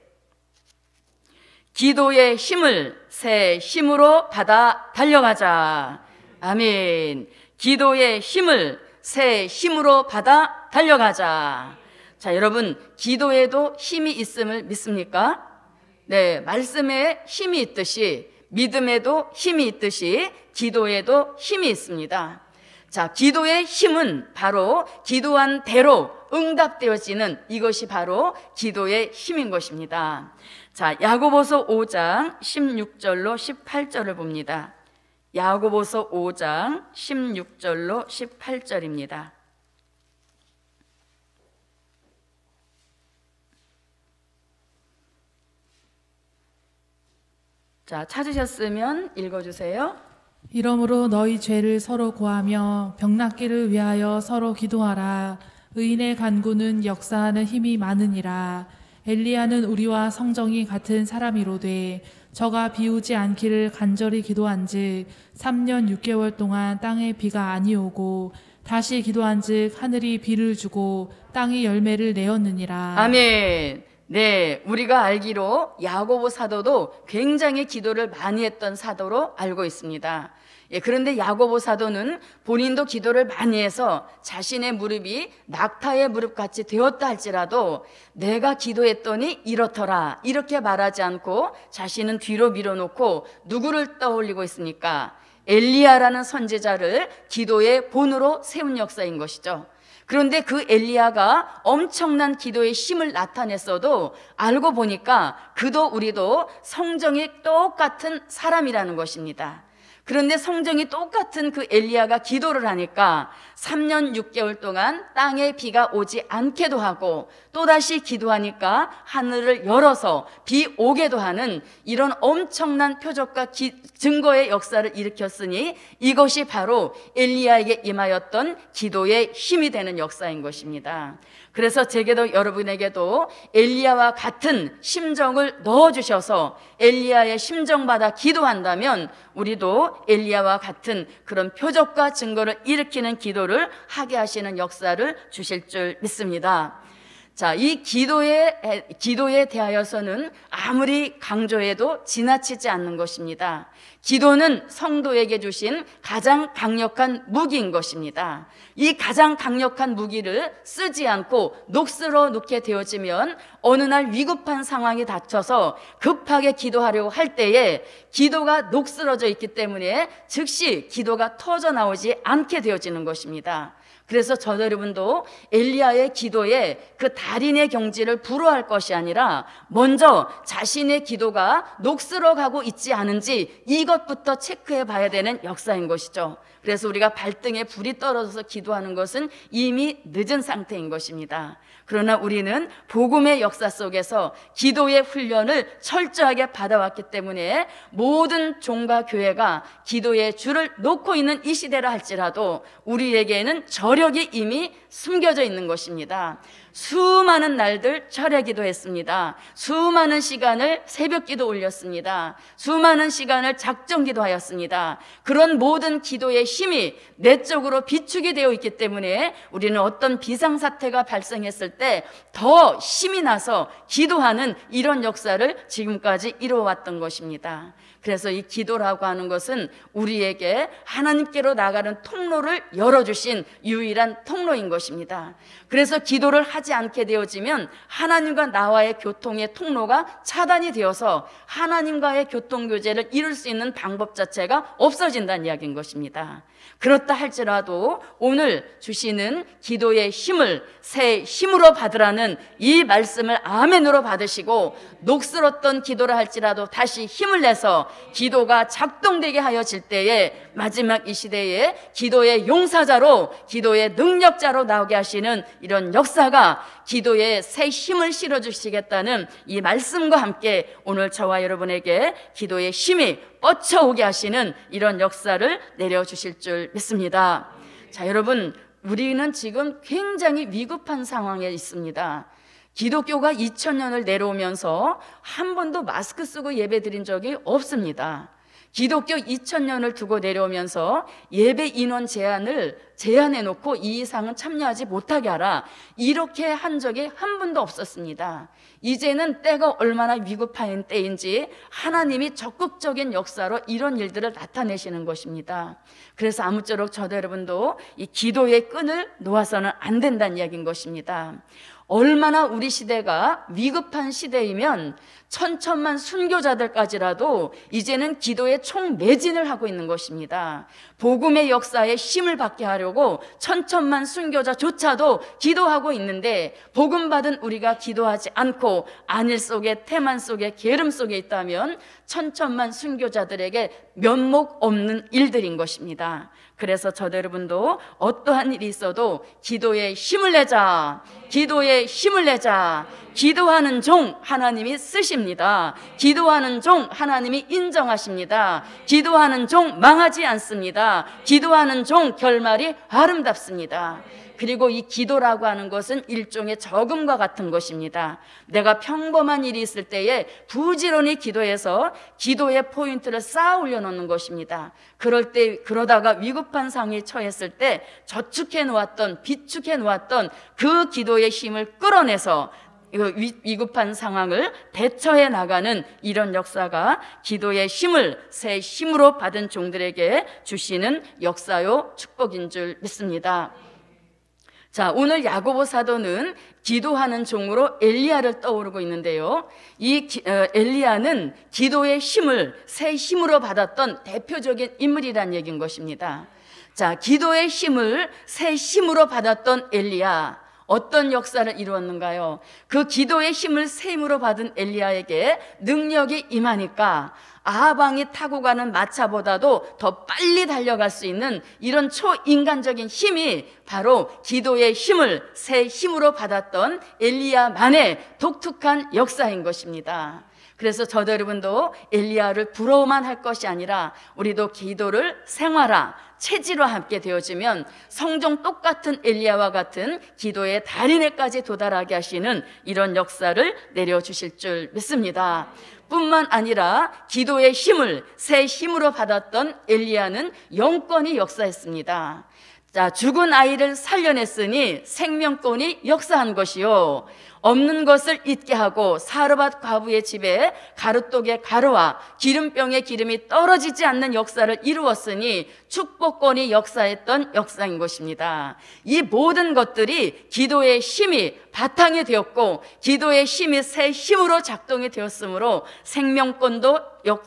기도의 힘을 새 힘으로 받아 달려가자. 아멘. 기도의 힘을 새 힘으로 받아 달려가자. 자, 여러분, 기도에도 힘이 있음을 믿습니까? 네, 말씀에 힘이 있듯이 믿음에도 힘이 있듯이 기도에도 힘이 있습니다. 자, 기도의 힘은 바로 기도한 대로 응답되어지는, 이것이 바로 기도의 힘인 것입니다. 자, 야고보서 5장 16절로 18절을 봅니다. 야고보서 5장 16절로 18절입니다. 자, 찾으셨으면 읽어주세요. 이러므로 너희 죄를 서로 고하며 병낫기를 위하여 서로 기도하라. 의인의 간구는 역사하는 힘이 많으니라. 엘리야는 우리와 성정이 같은 사람이로되 저가 비우지 않기를 간절히 기도한즉 3년 6개월 동안 땅에 비가 아니오고 다시 기도한즉 하늘이 비를 주고 땅이 열매를 내었느니라. 아멘. 네, 우리가 알기로 야고보 사도도 굉장히 기도를 많이 했던 사도로 알고 있습니다. 예, 그런데 야고보 사도는 본인도 기도를 많이 해서 자신의 무릎이 낙타의 무릎같이 되었다 할지라도 내가 기도했더니 이렇더라, 이렇게 말하지 않고 자신은 뒤로 밀어놓고 누구를 떠올리고 있습니까? 엘리야라는 선지자를 기도의 본으로 세운 역사인 것이죠. 그런데 그 엘리야가 엄청난 기도의 힘을 나타냈어도 알고 보니까 그도 우리도 성정이 똑같은 사람이라는 것입니다. 그런데 성정이 똑같은 그 엘리야가 기도를 하니까 3년 6개월 동안 땅에 비가 오지 않게도 하고 또다시 기도하니까 하늘을 열어서 비 오게도 하는 이런 엄청난 표적과 증거의 역사를 일으켰으니 이것이 바로 엘리야에게 임하였던 기도의 힘이 되는 역사인 것입니다. 그래서 제게도 여러분에게도 엘리야와 같은 심정을 넣어주셔서 엘리야의 심정받아 기도한다면 우리도 엘리야와 같은 그런 표적과 증거를 일으키는 기도를 하게 하시는 역사를 주실 줄 믿습니다. 자, 이 기도에 대하여서는 아무리 강조해도 지나치지 않는 것입니다. 기도는 성도에게 주신 가장 강력한 무기인 것입니다. 이 가장 강력한 무기를 쓰지 않고 녹슬어 놓게 되어지면 어느 날 위급한 상황에 닥쳐서 급하게 기도하려고 할 때에 기도가 녹슬어져 있기 때문에 즉시 기도가 터져 나오지 않게 되어지는 것입니다. 그래서 저 여러분도 엘리야의 기도에 그 달인의 경지를 부러워할 것이 아니라 먼저 자신의 기도가 녹슬어 가고 있지 않은지 이것부터 체크해 봐야 되는 역사인 것이죠. 그래서 우리가 발등에 불이 떨어져서 기도하는 것은 이미 늦은 상태인 것입니다. 그러나 우리는 복음의 역사 속에서 기도의 훈련을 철저하게 받아왔기 때문에 모든 종과 교회가 기도의 줄을 놓고 있는 이 시대라 할지라도 우리에게는 저력이 이미 숨겨져 있는 것입니다. 수많은 날들 철야 기도했습니다. 수많은 시간을 새벽 기도 올렸습니다. 수많은 시간을 작정 기도하였습니다. 그런 모든 기도의 힘이 내적으로 비축이 되어 있기 때문에 우리는 어떤 비상사태가 발생했을 때 더 힘이 나서 기도하는 이런 역사를 지금까지 이루어왔던 것입니다. 그래서 이 기도라고 하는 것은 우리에게 하나님께로 나가는 통로를 열어주신 유일한 통로인 것입니다. 그래서 기도를 하지 않게 되어지면 하나님과 나와의 교통의 통로가 차단이 되어서 하나님과의 교통교제를 이룰 수 있는 방법 자체가 없어진다는 이야기인 것입니다. 그렇다 할지라도 오늘 주시는 기도의 힘을 새 힘으로 받으라는 이 말씀을 아멘으로 받으시고 녹슬었던 기도를 할지라도 다시 힘을 내서 기도가 작동되게 하여질 때에 마지막 이 시대에 기도의 용사자로 기도의 능력자로 나오게 하시는 이런 역사가 기도에 새 힘을 실어주시겠다는 이 말씀과 함께 오늘 저와 여러분에게 기도의 힘이 뻗쳐오게 하시는 이런 역사를 내려주실 줄 믿습니다. 자, 여러분, 우리는 지금 굉장히 위급한 상황에 있습니다. 기독교가 2000년을 내려오면서 한 번도 마스크 쓰고 예배 드린 적이 없습니다. 기독교 2000년을 두고 내려오면서 예배 인원 제한해 놓고 이 이상은 참여하지 못하게 하라, 이렇게 한 적이 한 번도 없었습니다. 이제는 때가 얼마나 위급한 때인지 하나님이 적극적인 역사로 이런 일들을 나타내시는 것입니다. 그래서 아무쪼록 저도 여러분도 이 기도의 끈을 놓아서는 안 된다는 이야기인 것입니다. 얼마나 우리 시대가 위급한 시대이면 천천만 순교자들까지라도 이제는 기도에 총매진을 하고 있는 것입니다. 복음의 역사에 힘을 받게 하려고 천천만 순교자조차도 기도하고 있는데 복음 받은 우리가 기도하지 않고 안일 속에 태만 속에 게으름 속에 있다면 천천만 순교자들에게 면목 없는 일들인 것입니다. 그래서 저도 여러분도 어떠한 일이 있어도 기도에 힘을 내자, 기도에 힘을 내자. 기도하는 종 하나님이 쓰십니다. 기도하는 종 하나님이 인정하십니다. 기도하는 종 망하지 않습니다. 기도하는 종 결말이 아름답습니다. 그리고 이 기도라고 하는 것은 일종의 저금과 같은 것입니다. 내가 평범한 일이 있을 때에 부지런히 기도해서 기도의 포인트를 쌓아 올려놓는 것입니다. 그러다가 위급한 상황에 처했을 때 저축해 놓았던, 비축해 놓았던 그 기도의 힘을 끌어내서 위급한 상황을 대처해 나가는 이런 역사가 기도의 힘을 새 힘으로 받은 종들에게 주시는 역사요 축복인 줄 믿습니다. 자, 오늘 야고보 사도는 기도하는 종으로 엘리야를 떠오르고 있는데요. 이 엘리야는 기도의 힘을 새 힘으로 받았던 대표적인 인물이라는 얘기인 것입니다. 자, 기도의 힘을 새 힘으로 받았던 엘리야, 어떤 역사를 이루었는가요? 그 기도의 힘을 새 힘으로 받은 엘리야에게 능력이 임하니까 아합왕이 타고 가는 마차보다도 더 빨리 달려갈 수 있는 이런 초인간적인 힘이 바로 기도의 힘을 새 힘으로 받았던 엘리야만의 독특한 역사인 것입니다. 그래서 저도 여러분도 엘리야를 부러워만 할 것이 아니라 우리도 기도를 생활화, 체질과 함께 되어지면 성종 똑같은 엘리야와 같은 기도의 달인에까지 도달하게 하시는 이런 역사를 내려주실 줄 믿습니다. 뿐만 아니라 기도의 힘을 새 힘으로 받았던 엘리야는 영권이 역사했습니다. 자, 죽은 아이를 살려냈으니 생명권이 역사한 것이요, 없는 것을 있게 하고 사르밧 과부의 집에 가루독의 가루와 기름병의 기름이 떨어지지 않는 역사를 이루었으니 축복권이 역사했던 역사인 것입니다. 이 모든 것들이 기도의 힘이 바탕이 되었고 기도의 힘이 새 힘으로 작동이 되었으므로 생명권도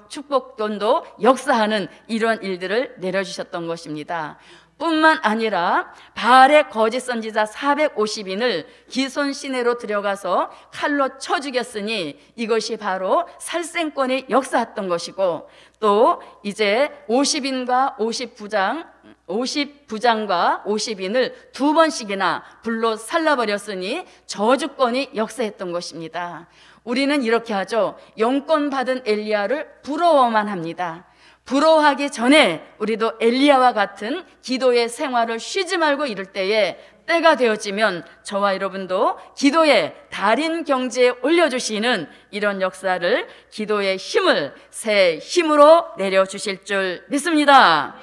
축복권도 역사하는 이런 일들을 내려주셨던 것입니다. 뿐만 아니라 바알의 거짓 선지자 450인을 기손 시내로 들여가서 칼로 쳐 죽였으니 이것이 바로 살생권이 역사했던 것이고, 또 이제 50인과 50부장과 50인을 두 번씩이나 불로 살라버렸으니 저주권이 역사했던 것입니다. 우리는 이렇게 하죠. 영권 받은 엘리야를 부러워만 합니다. 부러워하기 전에 우리도 엘리야와 같은 기도의 생활을 쉬지 말고 이럴 때에 때가 되어지면 저와 여러분도 기도의 달인 경지에 올려주시는 이런 역사를, 기도의 힘을 새 힘으로 내려주실 줄 믿습니다.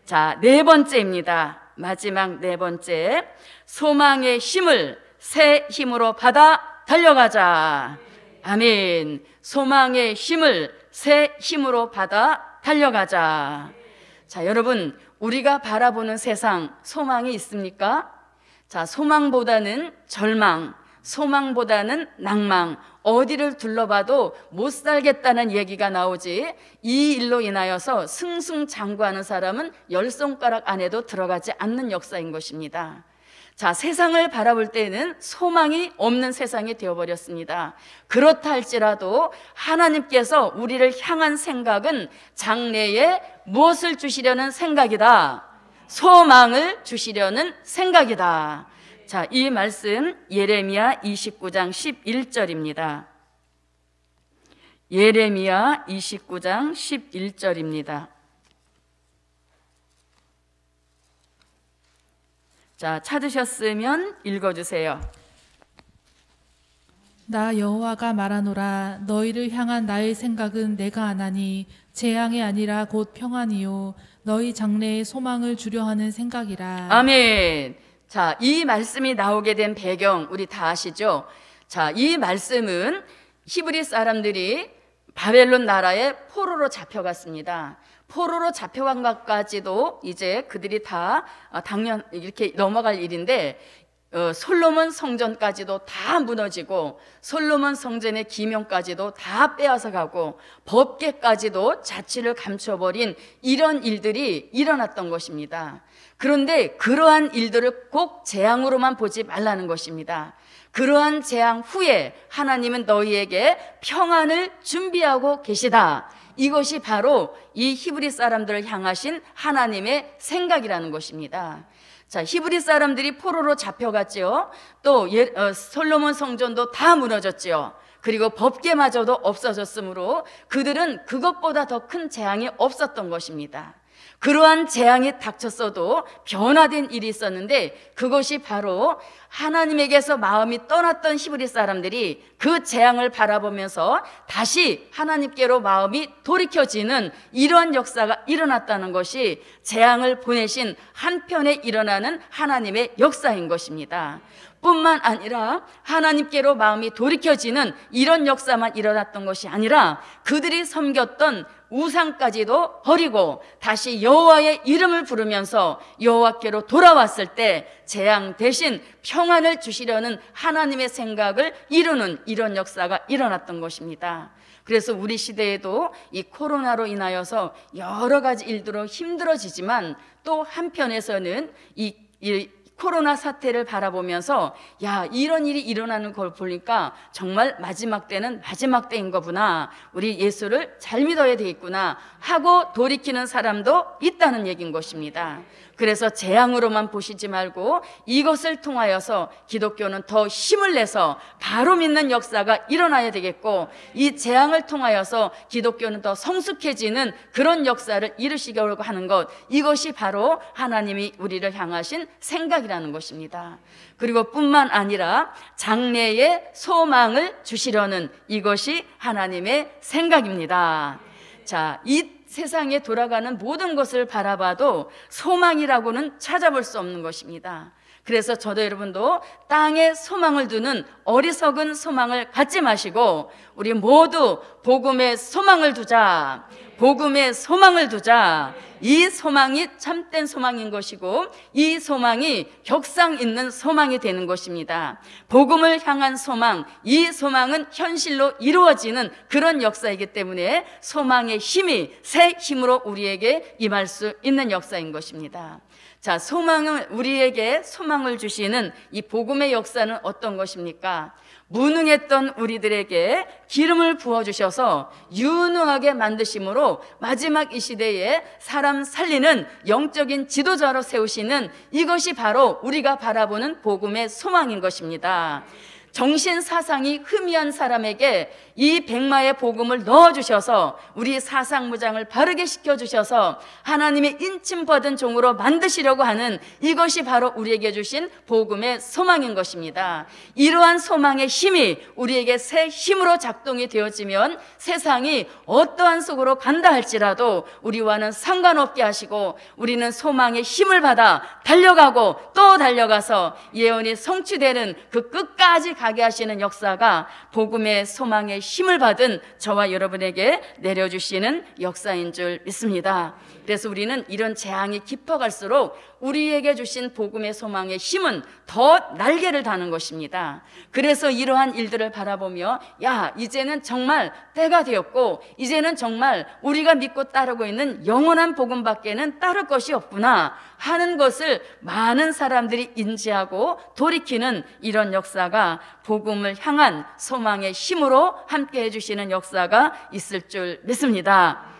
자, 네 번째입니다. 마지막 네 번째, 소망의 힘을 새 힘으로 받아 달려가자. 아멘. 소망의 힘을 새 힘으로 받아 달려가자. 자, 여러분, 우리가 바라보는 세상 소망이 있습니까? 자, 소망보다는 절망, 소망보다는 낭망, 어디를 둘러봐도 못 살겠다는 얘기가 나오지, 이 일로 인하여서 승승장구하는 사람은 열 손가락 안에도 들어가지 않는 역사인 것입니다. 자, 세상을 바라볼 때는 소망이 없는 세상이 되어버렸습니다. 그렇다 할지라도 하나님께서 우리를 향한 생각은 장래에 무엇을 주시려는 생각이다? 소망을 주시려는 생각이다. 자, 이 말씀 예레미야 29장 11절입니다. 예레미야 29장 11절입니다. 자, 찾으셨으면 읽어주세요. 나 여호와가 말하노라. 너희를 향한 나의 생각은 내가 아나니 재앙이 아니라 곧 평안이요 너희 장래에 소망을 주려 하는 생각이라. 아멘. 자, 이 말씀이 나오게 된 배경 우리 다 아시죠? 자, 이 말씀은 히브리 사람들이 바벨론 나라에 포로로 잡혀갔습니다. 포로로 잡혀간 것까지도 이제 그들이 다 당연 이렇게 넘어갈 일인데, 솔로몬 성전까지도 다 무너지고 솔로몬 성전의 기명까지도 다 빼앗아 가고 법궤까지도 자취를 감춰버린 이런 일들이 일어났던 것입니다. 그런데 그러한 일들을 꼭 재앙으로만 보지 말라는 것입니다. 그러한 재앙 후에 하나님은 너희에게 평안을 준비하고 계시다. 이것이 바로 이 히브리 사람들을 향하신 하나님의 생각이라는 것입니다. 자, 히브리 사람들이 포로로 잡혀갔죠. 또 솔로몬 성전도 다 무너졌죠. 그리고 법궤마저도 없어졌으므로 그들은 그것보다 더 큰 재앙이 없었던 것입니다. 그러한 재앙이 닥쳤어도 변화된 일이 있었는데, 그것이 바로 하나님에게서 마음이 떠났던 히브리 사람들이 그 재앙을 바라보면서 다시 하나님께로 마음이 돌이켜지는 이러한 역사가 일어났다는 것이 재앙을 보내신 한편에 일어나는 하나님의 역사인 것입니다. 뿐만 아니라 하나님께로 마음이 돌이켜지는 이런 역사만 일어났던 것이 아니라 그들이 섬겼던 우상까지도 버리고 다시 여호와의 이름을 부르면서 여호와께로 돌아왔을 때 재앙 대신 평안을 주시려는 하나님의 생각을 이루는 이런 역사가 일어났던 것입니다. 그래서 우리 시대에도 이 코로나로 인하여서 여러 가지 일들로 힘들어지지만, 또 한편에서는 이 코로나 사태를 바라보면서 야, 이런 일이 일어나는 걸 보니까 정말 마지막 때는 마지막 때인 거구나, 우리 예수를 잘 믿어야 되겠구나 하고 돌이키는 사람도 있다는 얘기인 것입니다. 그래서 재앙으로만 보시지 말고 이것을 통하여서 기독교는 더 힘을 내서 바로 믿는 역사가 일어나야 되겠고, 이 재앙을 통하여서 기독교는 더 성숙해지는 그런 역사를 이루시려고 하는 것, 이것이 바로 하나님이 우리를 향하신 생각이라는 것입니다. 그리고 뿐만 아니라 장래에 소망을 주시려는 이것이 하나님의 생각입니다. 자, 이 세상에 돌아가는 모든 것을 바라봐도 소망이라고는 찾아볼 수 없는 것입니다. 그래서 저도 여러분도 땅에 소망을 두는 어리석은 소망을 갖지 마시고 우리 모두 복음의 소망을 두자. 복음의 소망을 두자. 이 소망이 참된 소망인 것이고 이 소망이 격상 있는 소망이 되는 것입니다. 복음을 향한 소망, 이 소망은 현실로 이루어지는 그런 역사이기 때문에 소망의 힘이 새 힘으로 우리에게 임할 수 있는 역사인 것입니다. 자, 소망은, 우리에게 소망을 주시는 이 복음의 역사는 어떤 것입니까? 무능했던 우리들에게 기름을 부어주셔서 유능하게 만드심으로 마지막 이 시대에 사람 살리는 영적인 지도자로 세우시는, 이것이 바로 우리가 바라보는 복음의 소망인 것입니다. 정신 사상이 흐미한 사람에게 이 백마의 복음을 넣어주셔서 우리 사상무장을 바르게 시켜주셔서 하나님의 인침받은 종으로 만드시려고 하는, 이것이 바로 우리에게 주신 복음의 소망인 것입니다. 이러한 소망의 힘이 우리에게 새 힘으로 작동이 되어지면 세상이 어떠한 속으로 간다 할지라도 우리와는 상관없게 하시고, 우리는 소망의 힘을 받아 달려가고 또 달려가서 예언이 성취되는 그 끝까지 가게 하시는 역사가 복음의 소망의 힘을 받은 저와 여러분에게 내려주시는 역사인 줄 믿습니다. 그래서 우리는 이런 재앙이 깊어갈수록 우리에게 주신 복음의 소망의 힘은 더 날개를 다는 것입니다. 그래서 이러한 일들을 바라보며, 야, 이제는 정말 때가 되었고, 이제는 정말 우리가 믿고 따르고 있는 영원한 복음밖에는 따를 것이 없구나 하는 것을 많은 사람들이 인지하고 돌이키는 이런 역사가 복음을 향한 소망의 힘으로 함께 해주시는 역사가 있을 줄 믿습니다.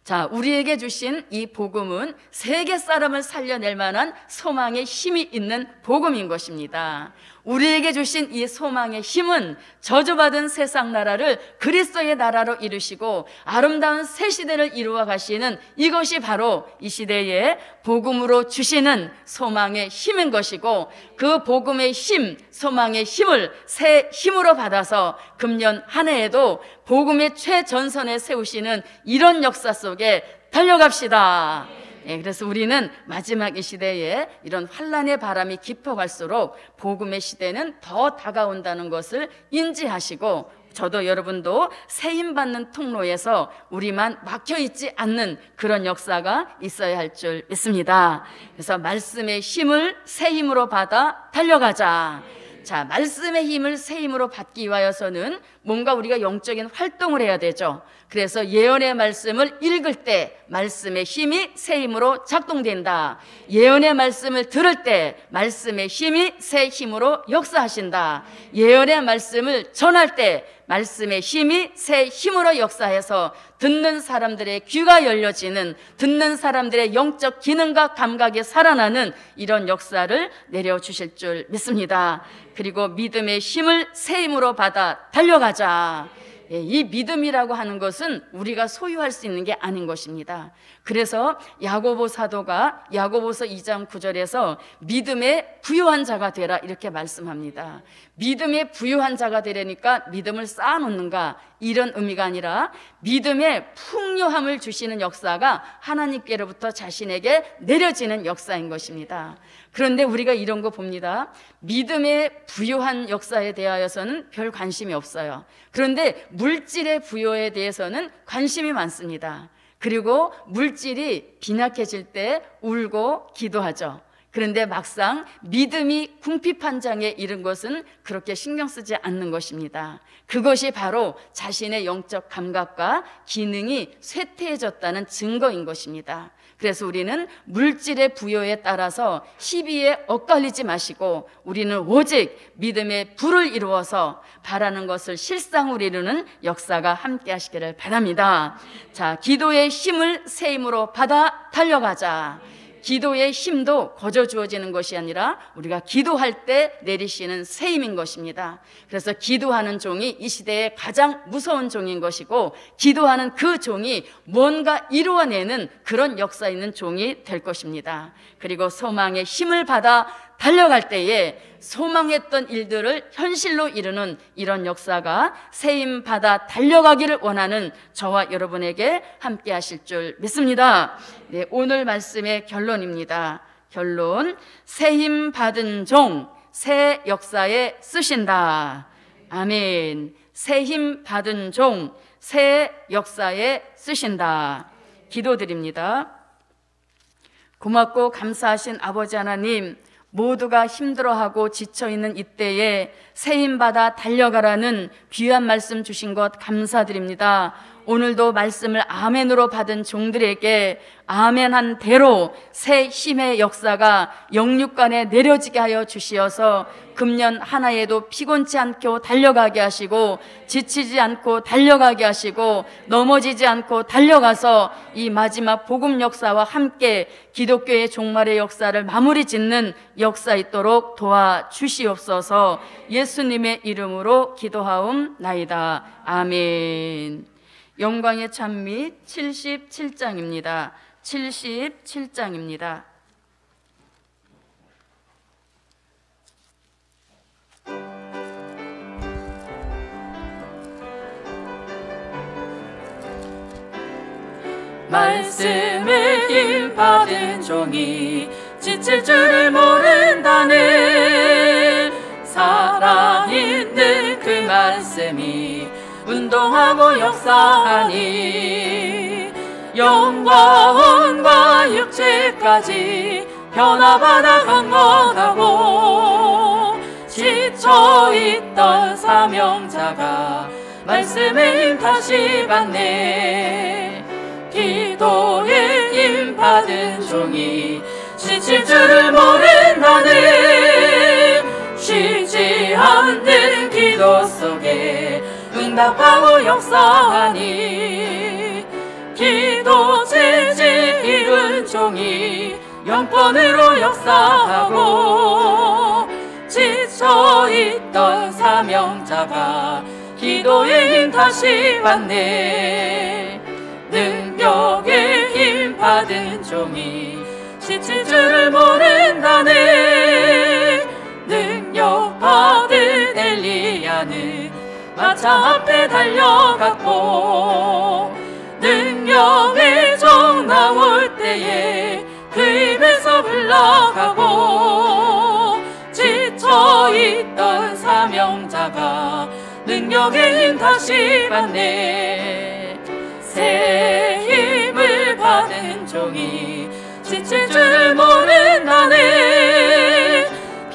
자, 우리에게 주신 이 복음은 세계 사람을 살려낼 만한 소망의 힘이 있는 복음인 것입니다. 우리에게 주신 이 소망의 힘은 저주받은 세상 나라를 그리스도의 나라로 이루시고 아름다운 새 시대를 이루어 가시는, 이것이 바로 이 시대에 복음으로 주시는 소망의 힘인 것이고, 그 복음의 힘, 소망의 힘을 새 힘으로 받아서 금년 한 해에도 복음의 최전선에 세우시는 이런 역사 속에 달려갑시다. 그래서 우리는 마지막 이 시대에 이런 환란의 바람이 깊어갈수록 복음의 시대는 더 다가온다는 것을 인지하시고, 저도 여러분도 세임받는 통로에서 우리만 막혀있지 않는 그런 역사가 있어야 할 줄 믿습니다. 그래서 말씀의 힘을 새 힘으로 받아 달려가자. 자, 말씀의 힘을 새 힘으로 받기 위하여서는 뭔가 우리가 영적인 활동을 해야 되죠. 그래서 예언의 말씀을 읽을 때 말씀의 힘이 새 힘으로 작동된다. 예언의 말씀을 들을 때 말씀의 힘이 새 힘으로 역사하신다. 예언의 말씀을 전할 때 말씀의 힘이 새 힘으로 역사해서 듣는 사람들의 귀가 열려지는, 듣는 사람들의 영적 기능과 감각이 살아나는 이런 역사를 내려주실 줄 믿습니다. 그리고 믿음의 힘을 새 힘으로 받아 달려가자. 이 믿음이라고 하는 것은 우리가 소유할 수 있는 게 아닌 것입니다. 그래서 야고보 사도가 야고보서 2장 9절에서 믿음에 부유한 자가 되라 이렇게 말씀합니다. 믿음에 부유한 자가 되려니까 믿음을 쌓아놓는가, 이런 의미가 아니라 믿음의 풍요함을 주시는 역사가 하나님께로부터 자신에게 내려지는 역사인 것입니다. 그런데 우리가 이런 거 봅니다. 믿음의 부유한 역사에 대하여서는 별 관심이 없어요. 그런데 물질의 부여에 대해서는 관심이 많습니다. 그리고 물질이 빈약해질 때 울고 기도하죠. 그런데 막상 믿음이 궁핍한장에 이른 것은 그렇게 신경 쓰지 않는 것입니다. 그것이 바로 자신의 영적 감각과 기능이 쇠퇴해졌다는 증거인 것입니다. 그래서 우리는 물질의 부여에 따라서 시비에 엇갈리지 마시고, 우리는 오직 믿음의 부를 이루어서 바라는 것을 실상으로 이루는 역사가 함께 하시기를 바랍니다. 자, 기도의 힘을 새 힘으로 받아 달려가자. 기도의 힘도 거저 주어지는 것이 아니라 우리가 기도할 때 내리시는 새 힘인 것입니다. 그래서 기도하는 종이 이 시대에 가장 무서운 종인 것이고, 기도하는 그 종이 뭔가 이루어내는 그런 역사 있는 종이 될 것입니다. 그리고 소망의 힘을 받아 달려갈 때에 소망했던 일들을 현실로 이루는 이런 역사가 새 힘 받아 달려가기를 원하는 저와 여러분에게 함께 하실 줄 믿습니다. 네, 오늘 말씀의 결론입니다. 결론, 새 힘 받은 종, 새 역사에 쓰신다. 아멘. 새 힘 받은 종, 새 역사에 쓰신다. 기도드립니다. 고맙고 감사하신 아버지 하나님, 모두가 힘들어하고 지쳐있는 이때에 새 힘 받아 달려가라는 귀한 말씀 주신 것 감사드립니다. 오늘도 말씀을 아멘으로 받은 종들에게 아멘한 대로 새 힘의 역사가 영육간에 내려지게 하여 주시어서 금년 한 해에도 피곤치 않고 달려가게 하시고 지치지 않고 달려가게 하시고 넘어지지 않고 달려가서 이 마지막 복음 역사와 함께 기독교의 종말의 역사를 마무리 짓는 역사 있도록 도와주시옵소서. 예수님의 이름으로 기도하옵나이다. 아멘. 영광의 찬미 77장입니다. 77장입니다. 말씀을 힘 받은 종이 지칠 줄을 모른다는 살아있는 그 말씀이 운동하고 역사하니 영과 혼과 육체까지 변화받아 강건하고 지쳐있던 사명자가 말씀의 힘 다시 받네. 기도에 힘 받은 종이 지칠 줄을 모른다는 쉬지 않는 기도 속에 응답하고 역사하니 기도 재직 이룬 종이 영권으로 역사하고 지쳐있던 사명자가 기도의 힘 다시 받네. 능력의 힘 받은 종이 지칠 줄을 모른다네. 능력 받은 엘리야는 마차 앞에 달려갔고 능력의 종 나올 때에 그 입에서 흘러가고 지쳐있던 사명자가 능력의 힘 다시 받네. 새 힘을 받은 종이 지칠 줄을 모른다네.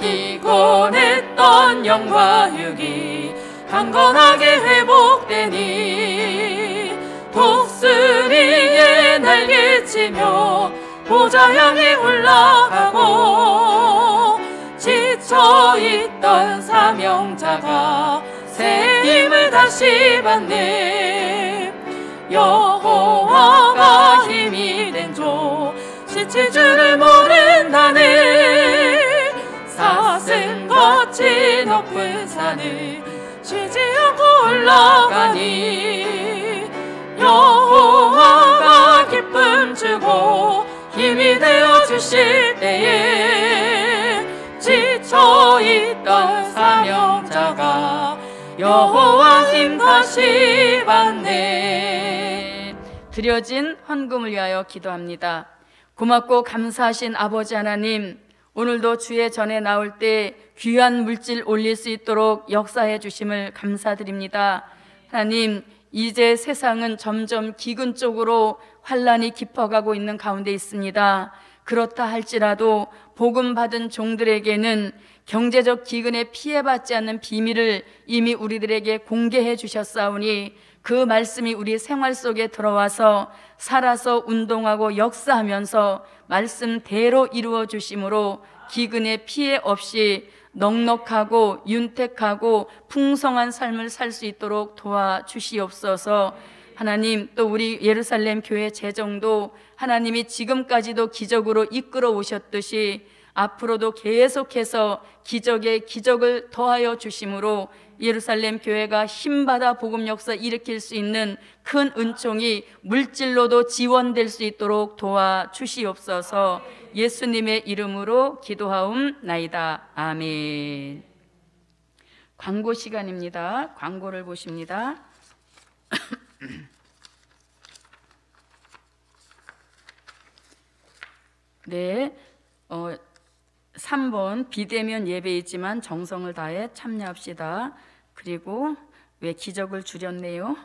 피곤했던 영과 육이 강건하게 회복되니 독수리의 날개치며 보좌 향해 올라가고 지쳐있던 사명자가 새 힘을 다시 받네. 여호와가 힘이 된 종 지칠 줄을 모른다네. 사슴같이 높은 산을 쉬지 않고 올라가니 여호와가 기쁨 주고 힘이 되어 주실 때에 지쳐있던 사명자가 여호와 힘 다시 받네. 드려진 헌금을 위하여 기도합니다. 고맙고 감사하신 아버지 하나님, 오늘도 주의 전에 나올 때 귀한 물질 올릴 수 있도록 역사해 주심을 감사드립니다. 하나님, 이제 세상은 점점 기근 쪽으로 환란이 깊어가고 있는 가운데 있습니다. 그렇다 할지라도 복음 받은 종들에게는 경제적 기근에 피해받지 않는 비밀을 이미 우리들에게 공개해 주셨사오니 그 말씀이 우리 생활 속에 들어와서 살아서 운동하고 역사하면서 말씀대로 이루어 주심으로 기근의 피해 없이 넉넉하고 윤택하고 풍성한 삶을 살 수 있도록 도와주시옵소서. 하나님, 또 우리 예루살렘 교회 재정도 하나님이 지금까지도 기적으로 이끌어 오셨듯이 앞으로도 계속해서 기적에 기적을 더하여 주심으로 예루살렘 교회가 힘받아 복음 역사 일으킬 수 있는 큰 은총이 물질로도 지원될 수 있도록 도와주시옵소서. 예수님의 이름으로 기도하옵나이다. 아멘. 광고 시간입니다. 광고를 보십니다. 네, 3번 비대면 예배이지만 정성을 다해 참여합시다. 그리고 왜 기적을 줄였네요.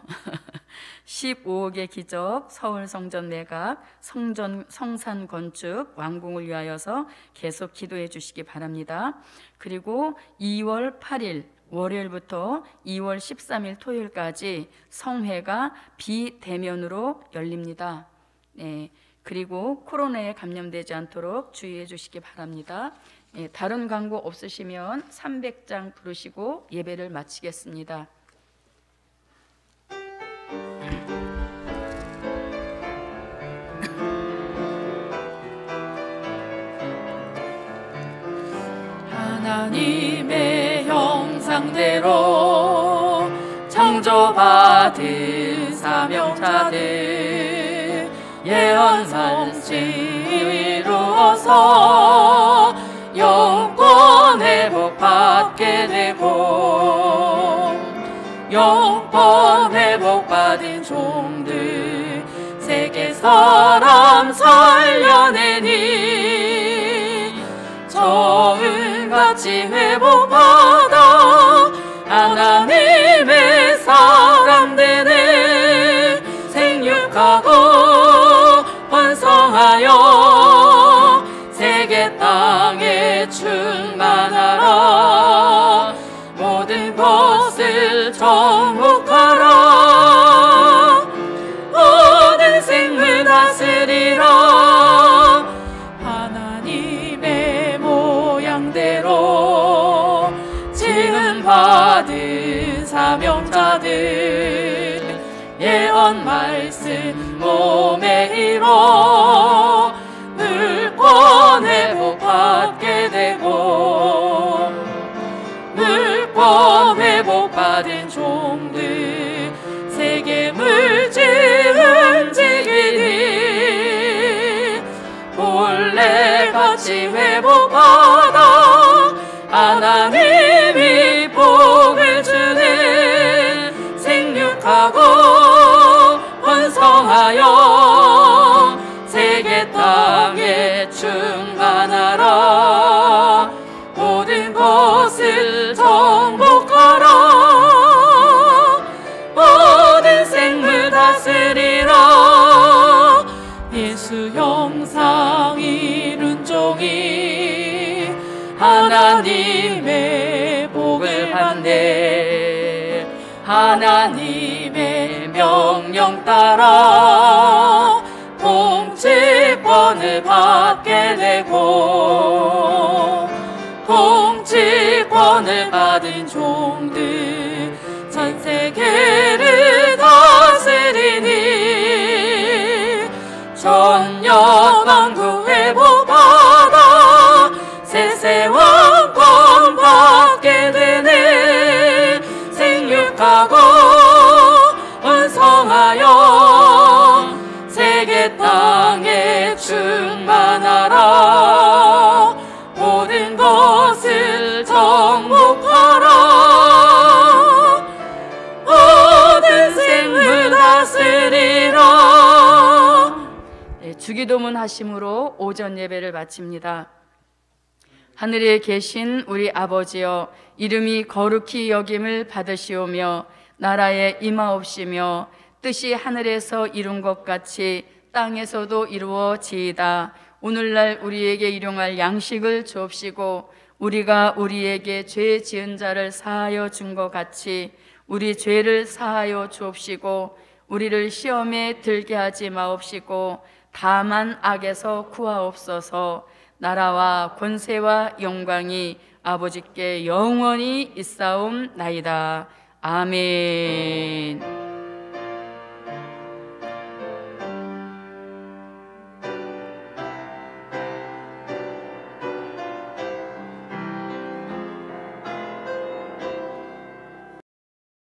15억의 기적, 서울 성전 매각, 성산 건축, 완공을 위하여서 계속 기도해 주시기 바랍니다. 그리고 2월 8일 월요일부터 2월 13일 토요일까지 성회가 비대면으로 열립니다. 네, 그리고 코로나에 감염되지 않도록 주의해 주시기 바랍니다. 네, 다른 광고 없으시면 300장 부르시고 예배를 마치겠습니다. 하나님의 형상대로 창조받은 사명자들 예언 성취 이루어서 영권 회복 받게 되고 영권 회복 받은 종들 세계 사람 살려내니 처음같이 회복받아 하나님의 사람 되네. 생육하고 번성하여 세계 땅에 충만하라. 모든 것을 정복하라. 모든 생물 다스리라. 하나님의 모양대로 지음받은 사명자들 예언 말씀 몸에 이뤄 물권 회복받게 되고 물권 회복받은 종들 세계 물질 움직이니 본래 같이 회복받아 하나님이 복을 주네. 생육하고 번성하여 세계 땅에 충만하라. 모든 것을 정복하라. 모든 생물 다스리라. 예수 형상 이룬 종이 하나님의 복을 받네. 하나님의 명령 따라 통치권을 받게 되고 통치권을 받은 종들 전 세계를 다스리니 전역 왕국 회복받아 세세 왕권 받게 되네. 생육하고 번성하여 세계 땅에 충만하라. 모든 것을 정복하라. 모든 생물 다스리라. 네, 주기도문 하심으로 오전 예배를 마칩니다. 하늘에 계신 우리 아버지여, 이름이 거룩히 여김을 받으시오며 나라에 임하옵시며 뜻이 하늘에서 이룬 것 같이 땅에서도 이루어지이다. 오늘날 우리에게 일용할 양식을 주옵시고 우리가 우리에게 죄 지은 자를 사하여 준 것 같이 우리 죄를 사하여 주옵시고 우리를 시험에 들게 하지 마옵시고 다만 악에서 구하옵소서. 나라와 권세와 영광이 아버지께 영원히 있사옵나이다. 아멘.